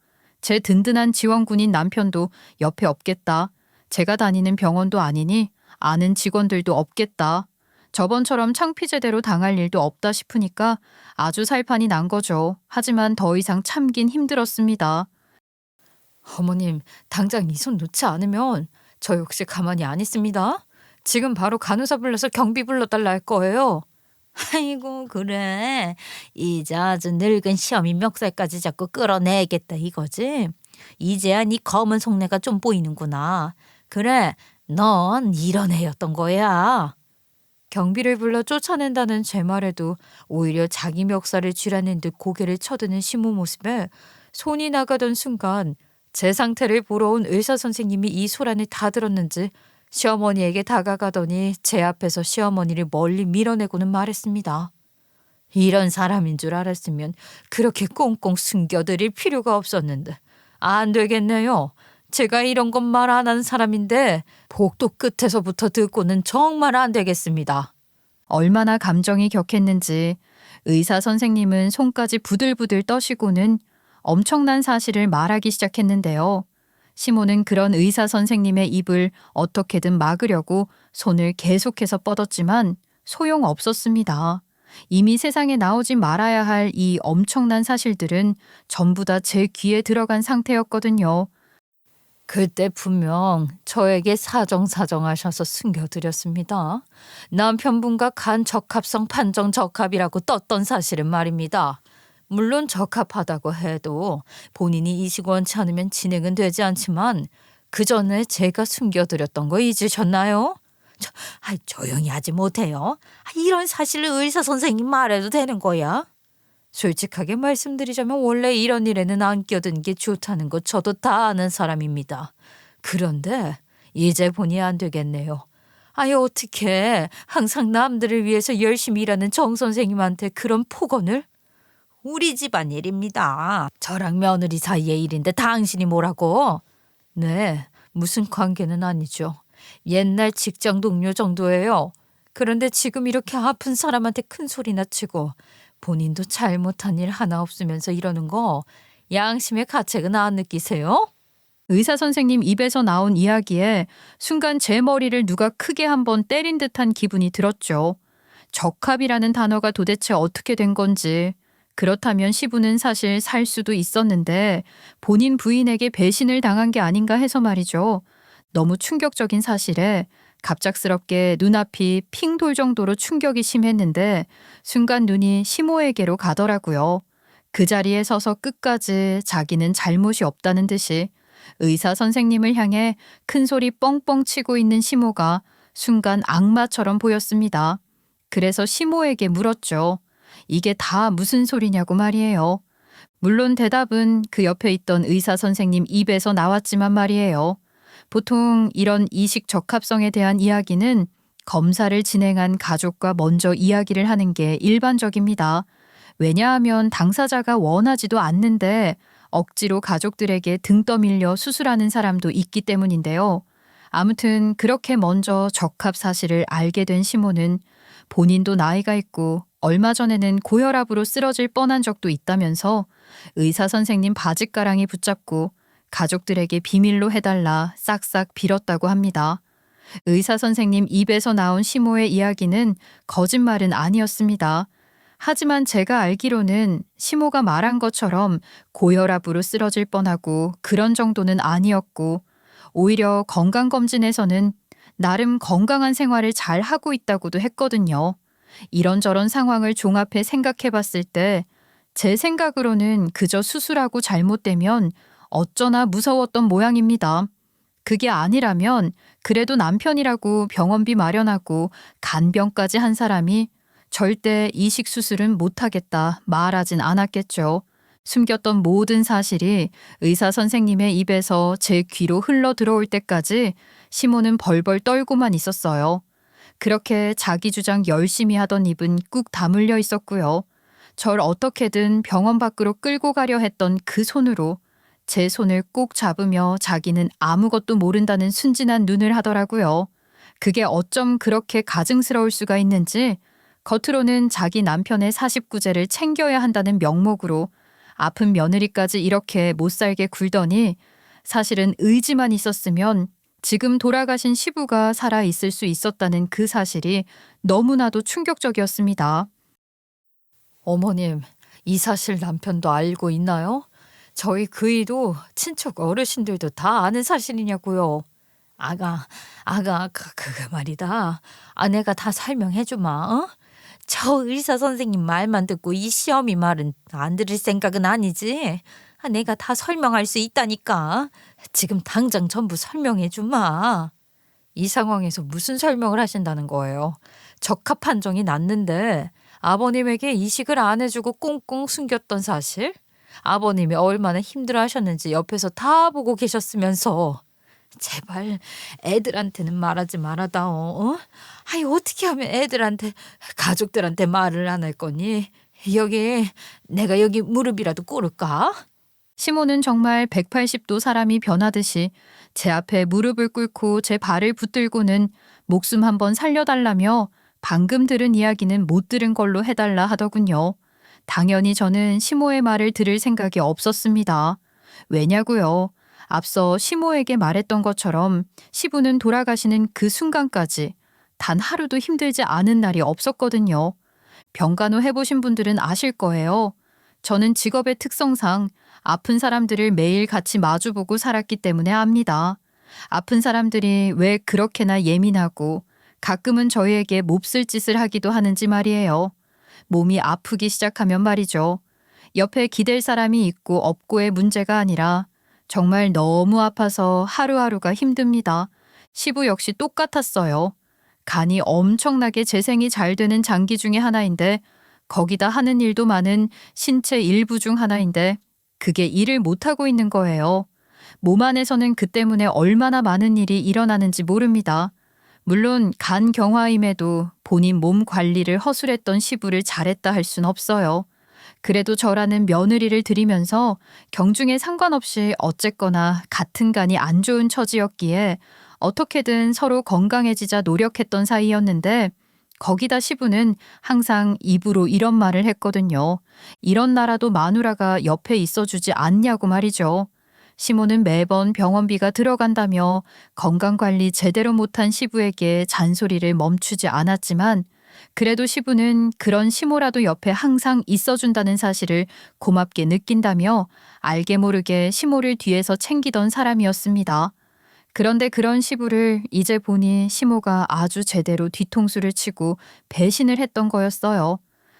S1: 제 든든한 지원군인 남편도 옆에 없겠다. 제가 다니는 병원도 아니니 아는 직원들도 없겠다. 저번처럼 창피제대로 당할 일도 없다 싶으니까 아주 살판이 난 거죠. 하지만 더 이상 참긴 힘들었습니다. 어머님, 당장 이 손 놓지 않으면 저 역시 가만히 안 있습니다. 지금 바로 간호사 불러서 경비 불러달라 할 거예요.
S2: 아이고, 그래. 이제 아주 늙은 시어미 멱살까지 자꾸 끌어내겠다 이거지. 이제야 네 검은 속내가 좀 보이는구나. 그래, 넌 이런 애였던 거야.
S1: 경비를 불러 쫓아낸다는 제 말에도 오히려 자기 멱살을 쥐라는 듯 고개를 쳐드는 시모 모습에 손이 나가던 순간 제 상태를 보러 온 의사 선생님이 이 소란을 다 들었는지 시어머니에게 다가가더니 제 앞에서 시어머니를 멀리 밀어내고는 말했습니다.
S2: 이런 사람인 줄 알았으면 그렇게 꽁꽁 숨겨드릴 필요가 없었는데 안 되겠네요. 제가 이런 건 말 안 하는 사람인데 복도 끝에서부터 듣고는 정말 안 되겠습니다.
S1: 얼마나 감정이 격했는지 의사 선생님은 손까지 부들부들 떠시고는 엄청난 사실을 말하기 시작했는데요. 시모는 그런 의사 선생님의 입을 어떻게든 막으려고 손을 계속해서 뻗었지만 소용없었습니다. 이미 세상에 나오지 말아야 할 이 엄청난 사실들은 전부 다 제 귀에 들어간 상태였거든요.
S2: 그때 분명 저에게 사정사정하셔서 숨겨드렸습니다. 남편분과 간 적합성 판정 적합이라고 떴던 사실은 말입니다. 물론 적합하다고 해도 본인이 이식 원치 않으면 진행은 되지 않지만 그 전에 제가 숨겨드렸던 거 잊으셨나요? 조용히 하지 못해요. 이런 사실을 의사 선생님 말해도 되는 거야? 솔직하게 말씀드리자면 원래 이런 일에는 안 껴든 게 좋다는 거 저도 다 아는 사람입니다. 그런데 이제 보니 안 되겠네요. 어떻게 항상 남들을 위해서 열심히 일하는 정 선생님한테 그런 폭언을? 우리 집안 일입니다. 저랑 며느리 사이의 일인데 당신이 뭐라고? 네, 무슨 관계는 아니죠. 옛날 직장 동료 정도예요. 그런데 지금 이렇게 아픈 사람한테 큰 소리나 치고 본인도 잘못한 일 하나 없으면서 이러는 거 양심의 가책은 안 느끼세요?
S1: 의사 선생님 입에서 나온 이야기에 순간 제 머리를 누가 크게 한번 때린 듯한 기분이 들었죠. 적합이라는 단어가 도대체 어떻게 된 건지, 그렇다면 시부는 사실 살 수도 있었는데 본인 부인에게 배신을 당한 게 아닌가 해서 말이죠. 너무 충격적인 사실에 갑작스럽게 눈앞이 핑 돌 정도로 충격이 심했는데 순간 눈이 시모에게로 가더라고요. 그 자리에 서서 끝까지 자기는 잘못이 없다는 듯이 의사 선생님을 향해 큰 소리 뻥뻥 치고 있는 시모가 순간 악마처럼 보였습니다. 그래서 시모에게 물었죠. 이게 다 무슨 소리냐고 말이에요. 물론 대답은 그 옆에 있던 의사 선생님 입에서 나왔지만 말이에요. 보통 이런 이식 적합성에 대한 이야기는 검사를 진행한 가족과 먼저 이야기를 하는 게 일반적입니다. 왜냐하면 당사자가 원하지도 않는데 억지로 가족들에게 등 떠밀려 수술하는 사람도 있기 때문인데요. 아무튼 그렇게 먼저 적합 사실을 알게 된 시모는 본인도 나이가 있고 얼마 전에는 고혈압으로 쓰러질 뻔한 적도 있다면서 의사 선생님 바짓가랑이 붙잡고 가족들에게 비밀로 해달라 싹싹 빌었다고 합니다. 의사 선생님 입에서 나온 시모의 이야기는 거짓말은 아니었습니다. 하지만 제가 알기로는 시모가 말한 것처럼 고혈압으로 쓰러질 뻔하고 그런 정도는 아니었고 오히려 건강검진에서는 나름 건강한 생활을 잘 하고 있다고도 했거든요. 이런저런 상황을 종합해 생각해 봤을 때 제 생각으로는 그저 수술하고 잘못되면 어쩌나 무서웠던 모양입니다. 그게 아니라면 그래도 남편이라고 병원비 마련하고 간병까지 한 사람이 절대 이식 수술은 못하겠다 말하진 않았겠죠. 숨겼던 모든 사실이 의사 선생님의 입에서 제 귀로 흘러 들어올 때까지 시모는 벌벌 떨고만 있었어요. 그렇게 자기 주장 열심히 하던 입은 꾹 다물려 있었고요. 절 어떻게든 병원 밖으로 끌고 가려 했던 그 손으로 제 손을 꼭 잡으며 자기는 아무것도 모른다는 순진한 눈을 하더라고요. 그게 어쩜 그렇게 가증스러울 수가 있는지 겉으로는 자기 남편의 49제를 챙겨야 한다는 명목으로 아픈 며느리까지 이렇게 못살게 굴더니 사실은 의지만 있었으면 지금 돌아가신 시부가 살아 있을 수 있었다는 그 사실이 너무나도 충격적이었습니다. 어머님, 이 사실 남편도 알고 있나요? 저희 그이도 친척 어르신들도 다 아는 사실이냐고요. 그거 말이다. 아내가 다 설명해주마, 어? 저 의사 선생님 말만 듣고 이 시어미 말은 안 들을 생각은 아니지. 내가 다 설명할 수 있다니까. 지금 당장 전부 설명해주마. 이 상황에서 무슨 설명을 하신다는 거예요? 적합 판정이 났는데 아버님에게 이식을 안 해주고 꽁꽁 숨겼던 사실? 아버님이 얼마나 힘들어하셨는지 옆에서 다 보고 계셨으면서 제발 애들한테는 말하지 말아다오. 어? 어떻게 하면 애들한테 가족들한테 말을 안 할 거니? 내가 여기 무릎이라도 꿇을까? 시모는 정말 180도 사람이 변하듯이 제 앞에 무릎을 꿇고 제 발을 붙들고는 목숨 한번 살려달라며 방금 들은 이야기는 못 들은 걸로 해달라 하더군요. 당연히 저는 시모의 말을 들을 생각이 없었습니다. 왜냐고요? 앞서 시모에게 말했던 것처럼 시부는 돌아가시는 그 순간까지 단 하루도 힘들지 않은 날이 없었거든요. 병간호 해보신 분들은 아실 거예요. 저는 직업의 특성상 아픈 사람들을 매일 같이 마주보고 살았기 때문에 압니다. 아픈 사람들이 왜 그렇게나 예민하고 가끔은 저희에게 몹쓸 짓을 하기도 하는지 말이에요. 몸이 아프기 시작하면 말이죠. 옆에 기댈 사람이 있고 없고의 문제가 아니라 정말 너무 아파서 하루하루가 힘듭니다. 시부 역시 똑같았어요. 간이 엄청나게 재생이 잘 되는 장기 중에 하나인데 거기다 하는 일도 많은 신체 일부 중 하나인데 그게 일을 못하고 있는 거예요. 몸 안에서는 그 때문에 얼마나 많은 일이 일어나는지 모릅니다. 물론 간 경화임에도 본인 몸 관리를 허술했던 시부를 잘했다 할 순 없어요. 그래도 저라는 며느리를 드리면서 경중에 상관없이 어쨌거나 같은 간이 안 좋은 처지였기에 어떻게든 서로 건강해지자 노력했던 사이였는데 거기다 시부는 항상 입으로 이런 말을 했거든요. 이런 나라도 마누라가 옆에 있어주지 않냐고 말이죠. 시모는 매번 병원비가 들어간다며 건강관리 제대로 못한 시부에게 잔소리를 멈추지 않았지만 그래도 시부는 그런 시모라도 옆에 항상 있어준다는 사실을 고맙게 느낀다며 알게 모르게 시모를 뒤에서 챙기던 사람이었습니다. 그런데 그런 시부를 이제 보니 시모가 아주 제대로 뒤통수를 치고 배신을 했던 거였어요.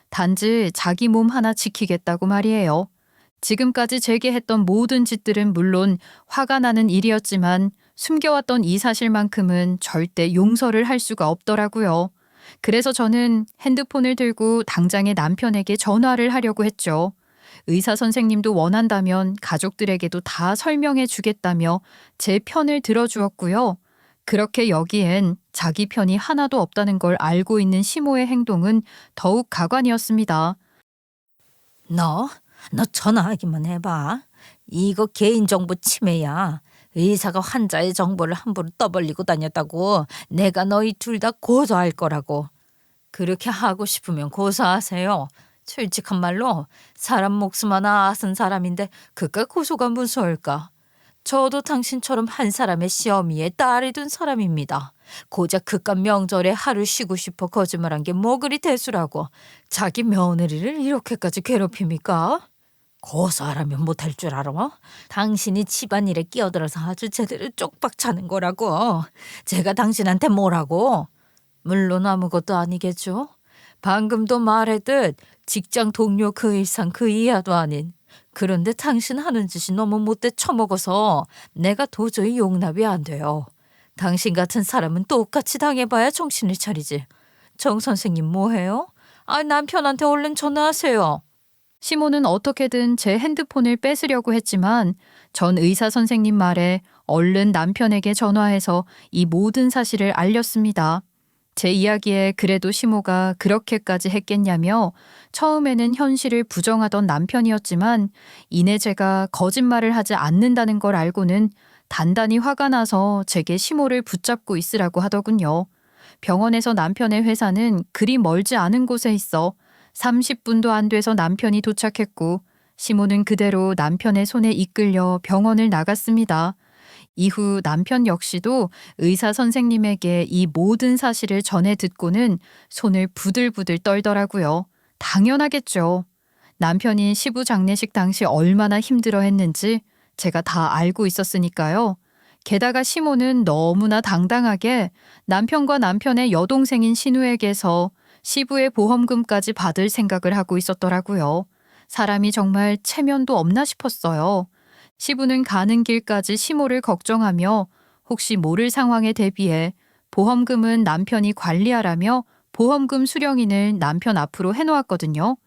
S1: 단지 자기 몸 하나 지키겠다고 말이에요. 지금까지 제게 했던 모든 짓들은 물론 화가 나는 일이었지만 숨겨왔던 이 사실만큼은 절대 용서를 할 수가 없더라고요. 그래서 저는 핸드폰을 들고 당장에 남편에게 전화를 하려고 했죠. 의사 선생님도 원한다면 가족들에게도 다 설명해 주겠다며 제 편을 들어주었고요. 그렇게 여기엔 자기 편이 하나도 없다는 걸 알고 있는 시모의 행동은 더욱 가관이었습니다.
S2: 너 전화하기만 해봐. 이거 개인정보 침해야. 의사가 환자의 정보를 함부로 떠벌리고 다녔다고 내가 너희 둘 다 고소할 거라고. 그렇게 하고 싶으면 고소하세요. 솔직한 말로 사람 목숨 하나 앗은 사람인데 그깟 고소가 무서울까. 저도 당신처럼 한 사람의 시어미에 딸이 둔 사람입니다. 고작 그깟 명절에 하루 쉬고 싶어 거짓말한 게 뭐 그리 대수라고 자기 며느리를 이렇게까지 괴롭힙니까? 고소하라면 못할 줄 알아? 당신이 집안일에 끼어들어서 아주 제대로 쪽박 차는 거라고. 제가 당신한테 뭐라고? 물론 아무것도 아니겠죠. 방금도 말했듯 직장 동료 그 이상 그 이하도 아닌. 그런데 당신 하는 짓이 너무 못돼 처먹어서 내가 도저히 용납이 안 돼요. 당신 같은 사람은 똑같이 당해봐야 정신을 차리지. 정 선생님 뭐해요? 남편한테 얼른 전화하세요.
S1: 시모는 어떻게든 제 핸드폰을 뺏으려고 했지만 전 의사 선생님 말에 얼른 남편에게 전화해서 이 모든 사실을 알렸습니다. 제 이야기에 그래도 시모가 그렇게까지 했겠냐며 처음에는 현실을 부정하던 남편이었지만 이내 제가 거짓말을 하지 않는다는 걸 알고는 단단히 화가 나서 제게 시모를 붙잡고 있으라고 하더군요. 병원에서 남편의 회사는 그리 멀지 않은 곳에 있어 30분도 안 돼서 남편이 도착했고 시모는 그대로 남편의 손에 이끌려 병원을 나갔습니다. 이후 남편 역시도 의사 선생님에게 이 모든 사실을 전해 듣고는 손을 부들부들 떨더라고요. 당연하겠죠. 남편이 시부 장례식 당시 얼마나 힘들어 했는지 제가 다 알고 있었으니까요. 게다가 시모는 너무나 당당하게 남편과 남편의 여동생인 신우에게서 시부의 보험금까지 받을 생각을 하고 있었더라고요. 사람이 정말 체면도 없나 싶었어요. 시부는 가는 길까지 시모를 걱정하며 혹시 모를 상황에 대비해 보험금은 남편이 관리하라며 보험금 수령인을 남편 앞으로 해놓았거든요.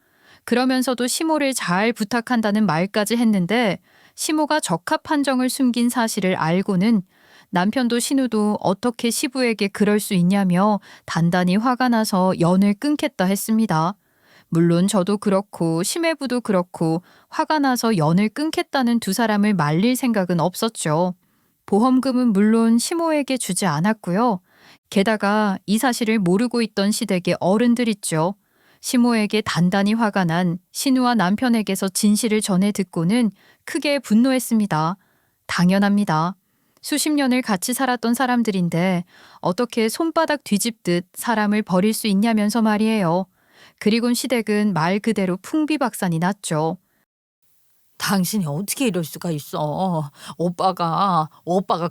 S1: 그러면서도 시모를 잘 부탁한다는 말까지 했는데 시모가 적합 판정을 숨긴 사실을 알고는 남편도 신우도 어떻게 시부에게 그럴 수 있냐며 단단히 화가 나서 연을 끊겠다 했습니다. 물론 저도 그렇고 심해부도 그렇고 화가 나서 연을 끊겠다는 두 사람을 말릴 생각은 없었죠. 보험금은 물론 시모에게 주지 않았고요. 게다가 이 사실을 모르고 있던 시댁의 어른들 있죠. 시모에게 단단히 화가 난 신우와 남편에게서 진실을 전해 듣고는 크게 분노했습니다. 당연합니다. 수십 년을 같이 살았던 사람들인데 어떻게 손바닥 뒤집듯 사람을 버릴 수 있냐면서 말이에요. 그리곤 시댁은 말 그대로 풍비박산이 났죠.
S2: 당신이 어떻게 이럴 수가 있어. 오빠가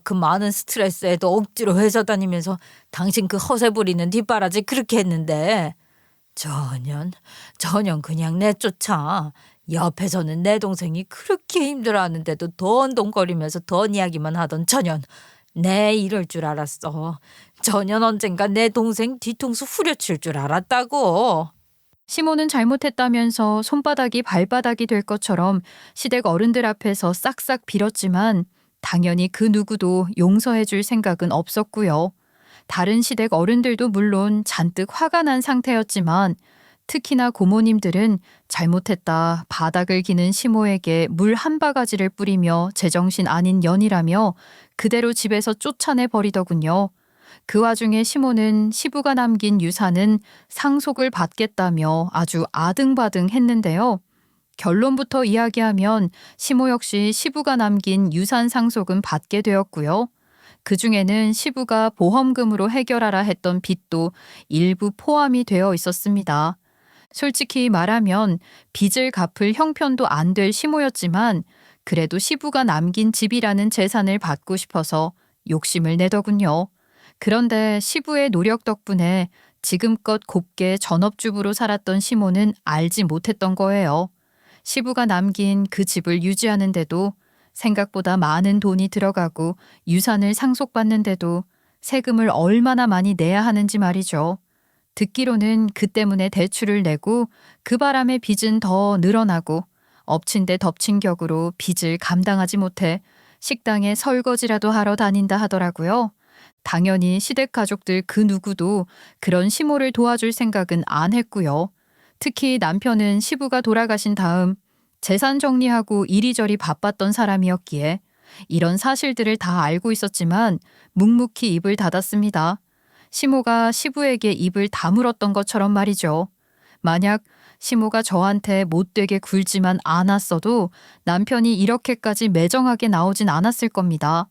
S2: 그 많은 스트레스에도 억지로 회사 다니면서 당신 그 허세 부리는 뒷바라지 그렇게 했는데 전혀 그냥 내쫓아. 옆에서는 내 동생이 그렇게 힘들어하는데도 던동거리면서 돈 이야기만 하던 전현. 내 이럴 줄 알았어. 전현 언젠가 내 동생 뒤통수 후려칠 줄 알았다고.
S1: 시모는 잘못했다면서 손바닥이 발바닥이 될 것처럼 시댁 어른들 앞에서 싹싹 빌었지만 당연히 그 누구도 용서해 줄 생각은 없었고요. 다른 시댁 어른들도 물론 잔뜩 화가 난 상태였지만 특히나 고모님들은 잘못했다 바닥을 기는 시모에게 물 한 바가지를 뿌리며 제정신 아닌 년이라며 그대로 집에서 쫓아내 버리더군요. 그 와중에 시모는 시부가 남긴 유산은 상속을 받겠다며 아주 아등바등 했는데요. 결론부터 이야기하면 시모 역시 시부가 남긴 유산 상속은 받게 되었고요. 그중에는 시부가 보험금으로 해결하라 했던 빚도 일부 포함이 되어 있었습니다. 솔직히 말하면 빚을 갚을 형편도 안 될 시모였지만 그래도 시부가 남긴 집이라는 재산을 받고 싶어서 욕심을 내더군요. 그런데 시부의 노력 덕분에 지금껏 곱게 전업주부로 살았던 시모는 알지 못했던 거예요. 시부가 남긴 그 집을 유지하는데도 생각보다 많은 돈이 들어가고 유산을 상속받는데도 세금을 얼마나 많이 내야 하는지 말이죠. 듣기로는 그 때문에 대출을 내고 그 바람에 빚은 더 늘어나고 엎친 데 덮친 격으로 빚을 감당하지 못해 식당에 설거지라도 하러 다닌다 하더라고요. 당연히 시댁 가족들 그 누구도 그런 시모를 도와줄 생각은 안 했고요. 특히 남편은 시부가 돌아가신 다음 재산 정리하고 이리저리 바빴던 사람이었기에 이런 사실들을 다 알고 있었지만 묵묵히 입을 닫았습니다. 시모가 시부에게 입을 다물었던 것처럼 말이죠. 만약 시모가 저한테 못되게 굴지만 않았어도 남편이 이렇게까지 매정하게 나오진 않았을 겁니다.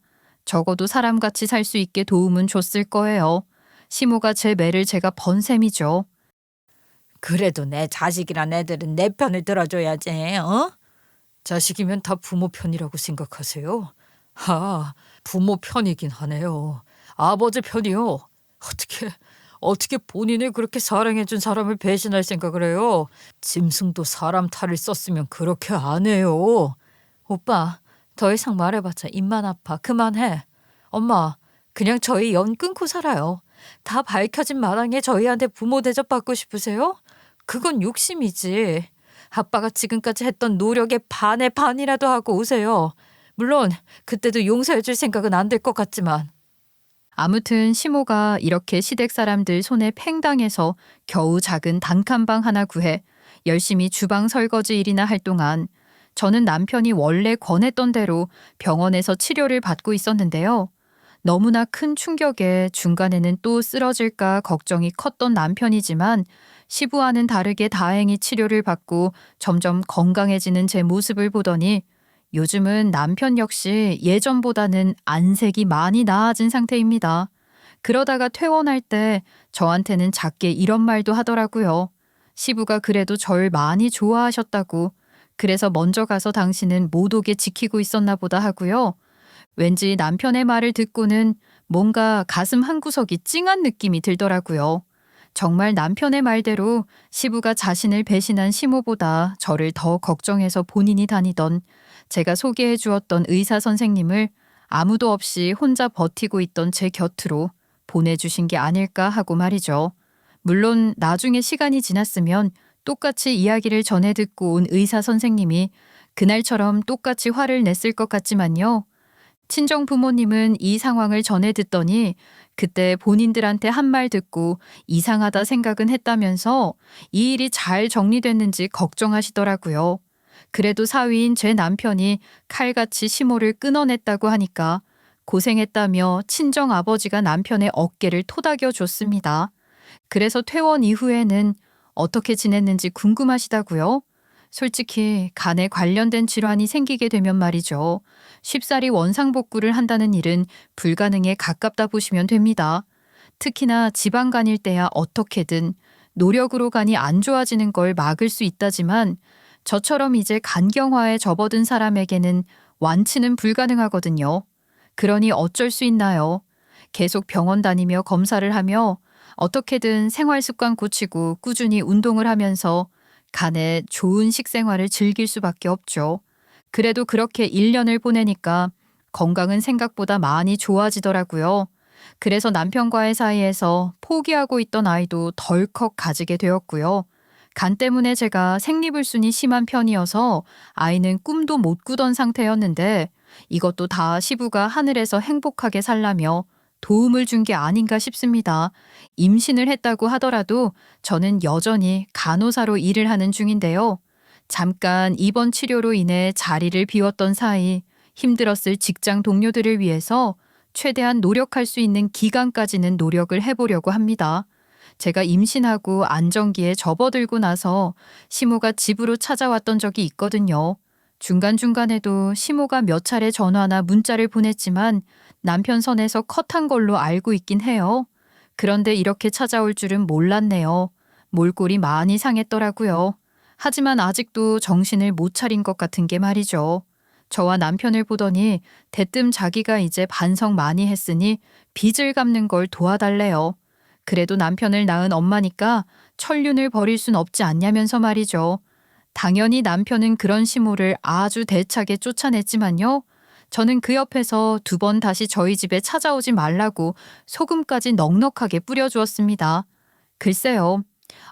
S1: 적어도 사람같이 살 수 있게 도움은 줬을 거예요. 시모가 제 매를 제가 번 셈이죠.
S2: 그래도 내 자식이란 애들은 내 편을 들어줘야지. 어? 자식이면 다 부모 편이라고 생각하세요? 부모 편이긴 하네요. 아버지 편이요. 어떻게 본인을 그렇게 사랑해준 사람을 배신할 생각을 해요? 짐승도 사람 탈을 썼으면 그렇게 안 해요. 오빠, 더 이상 말해봤자 입만 아파. 그만해. 엄마, 그냥 저희 연 끊고 살아요. 다 밝혀진 마당에 저희한테 부모 대접받고 싶으세요? 그건 욕심이지. 아빠가 지금까지 했던 노력의 반의 반이라도 하고 오세요. 물론 그때도 용서해줄 생각은 안 될 것 같지만.
S1: 아무튼 시모가 이렇게 시댁 사람들 손에 팽당해서 겨우 작은 단칸방 하나 구해 열심히 주방 설거지 일이나 할 동안 저는 남편이 원래 권했던 대로 병원에서 치료를 받고 있었는데요. 너무나 큰 충격에 중간에는 또 쓰러질까 걱정이 컸던 남편이지만 시부와는 다르게 다행히 치료를 받고 점점 건강해지는 제 모습을 보더니 요즘은 남편 역시 예전보다는 안색이 많이 나아진 상태입니다. 그러다가 퇴원할 때 저한테는 작게 이런 말도 하더라고요. 시부가 그래도 절 많이 좋아하셨다고. 그래서 먼저 가서 당신은 못 오게 지키고 있었나 보다 하고요. 왠지 남편의 말을 듣고는 뭔가 가슴 한구석이 찡한 느낌이 들더라고요. 정말 남편의 말대로 시부가 자신을 배신한 시모보다 저를 더 걱정해서 본인이 다니던 제가 소개해 주었던 의사 선생님을 아무도 없이 혼자 버티고 있던 제 곁으로 보내주신 게 아닐까 하고 말이죠. 물론 나중에 시간이 지났으면 똑같이 이야기를 전해 듣고 온 의사 선생님이 그날처럼 똑같이 화를 냈을 것 같지만요. 친정 부모님은 이 상황을 전해 듣더니 그때 본인들한테 한 말 듣고 이상하다 생각은 했다면서 이 일이 잘 정리됐는지 걱정하시더라고요. 그래도 사위인 제 남편이 칼같이 시모를 끊어냈다고 하니까 고생했다며 친정 아버지가 남편의 어깨를 토닥여 줬습니다. 그래서 퇴원 이후에는 어떻게 지냈는지 궁금하시다고요? 솔직히 간에 관련된 질환이 생기게 되면 말이죠. 쉽사리 원상복구를 한다는 일은 불가능에 가깝다 보시면 됩니다. 특히나 지방간일 때야 어떻게든 노력으로 간이 안 좋아지는 걸 막을 수 있다지만 저처럼 이제 간경화에 접어든 사람에게는 완치는 불가능하거든요. 그러니 어쩔 수 있나요? 계속 병원 다니며 검사를 하며 어떻게든 생활 습관 고치고 꾸준히 운동을 하면서 간에 좋은 식생활을 즐길 수밖에 없죠. 그래도 그렇게 1년을 보내니까 건강은 생각보다 많이 좋아지더라고요. 그래서 남편과의 사이에서 포기하고 있던 아이도 덜컥 가지게 되었고요. 간 때문에 제가 생리불순이 심한 편이어서 아이는 꿈도 못 꾸던 상태였는데 이것도 다 시부가 하늘에서 행복하게 살라며 도움을 준 게 아닌가 싶습니다. 임신을 했다고 하더라도 저는 여전히 간호사로 일을 하는 중인데요. 잠깐 입원 치료로 인해 자리를 비웠던 사이 힘들었을 직장 동료들을 위해서 최대한 노력할 수 있는 기간까지는 노력을 해보려고 합니다. 제가 임신하고 안정기에 접어들고 나서 시모가 집으로 찾아왔던 적이 있거든요. 중간중간에도 시모가 몇 차례 전화나 문자를 보냈지만 남편 선에서 컷한 걸로 알고 있긴 해요. 그런데 이렇게 찾아올 줄은 몰랐네요. 몰골이 많이 상했더라고요. 하지만 아직도 정신을 못 차린 것 같은 게 말이죠. 저와 남편을 보더니 대뜸 자기가 이제 반성 많이 했으니 빚을 갚는 걸 도와달래요. 그래도 남편을 낳은 엄마니까 천륜을 버릴 순 없지 않냐면서 말이죠. 당연히 남편은 그런 시모를 아주 대차게 쫓아냈지만요. 저는 그 옆에서 2번 다시 저희 집에 찾아오지 말라고 소금까지 넉넉하게 뿌려주었습니다. 글쎄요.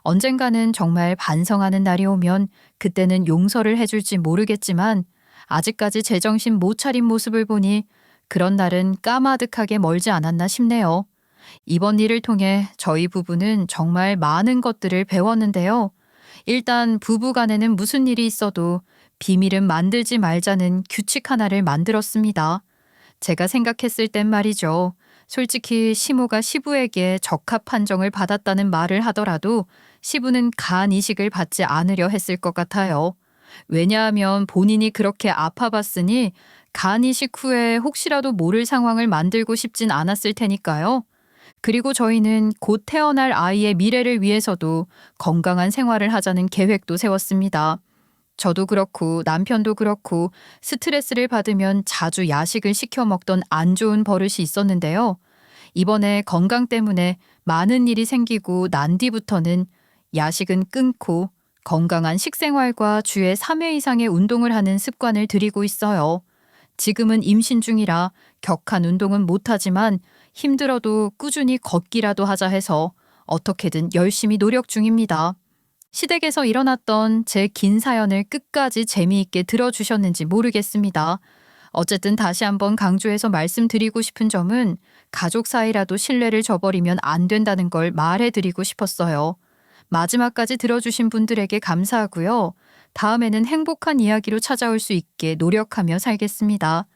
S1: 언젠가는 정말 반성하는 날이 오면 그때는 용서를 해줄지 모르겠지만 아직까지 제정신 못 차린 모습을 보니 그런 날은 까마득하게 멀지 않았나 싶네요. 이번 일을 통해 저희 부부는 정말 많은 것들을 배웠는데요. 일단 부부 간에는 무슨 일이 있어도 비밀은 만들지 말자는 규칙 하나를 만들었습니다. 제가 생각했을 땐 말이죠. 솔직히 시모가 시부에게 적합 판정을 받았다는 말을 하더라도 시부는 간 이식을 받지 않으려 했을 것 같아요. 왜냐하면 본인이 그렇게 아파봤으니 간 이식 후에 혹시라도 모를 상황을 만들고 싶진 않았을 테니까요. 그리고 저희는 곧 태어날 아이의 미래를 위해서도 건강한 생활을 하자는 계획도 세웠습니다. 저도 그렇고 남편도 그렇고 스트레스를 받으면 자주 야식을 시켜 먹던 안 좋은 버릇이 있었는데요. 이번에 건강 때문에 많은 일이 생기고 난 뒤부터는 야식은 끊고 건강한 식생활과 주에 3회 이상의 운동을 하는 습관을 들이고 있어요. 지금은 임신 중이라 격한 운동은 못하지만 힘들어도 꾸준히 걷기라도 하자 해서 어떻게든 열심히 노력 중입니다. 시댁에서 일어났던 제 긴 사연을 끝까지 재미있게 들어주셨는지 모르겠습니다. 어쨌든 다시 한번 강조해서 말씀드리고 싶은 점은 가족 사이라도 신뢰를 저버리면 안 된다는 걸 말해드리고 싶었어요. 마지막까지 들어주신 분들에게 감사하고요. 다음에는 행복한 이야기로 찾아올 수 있게 노력하며 살겠습니다.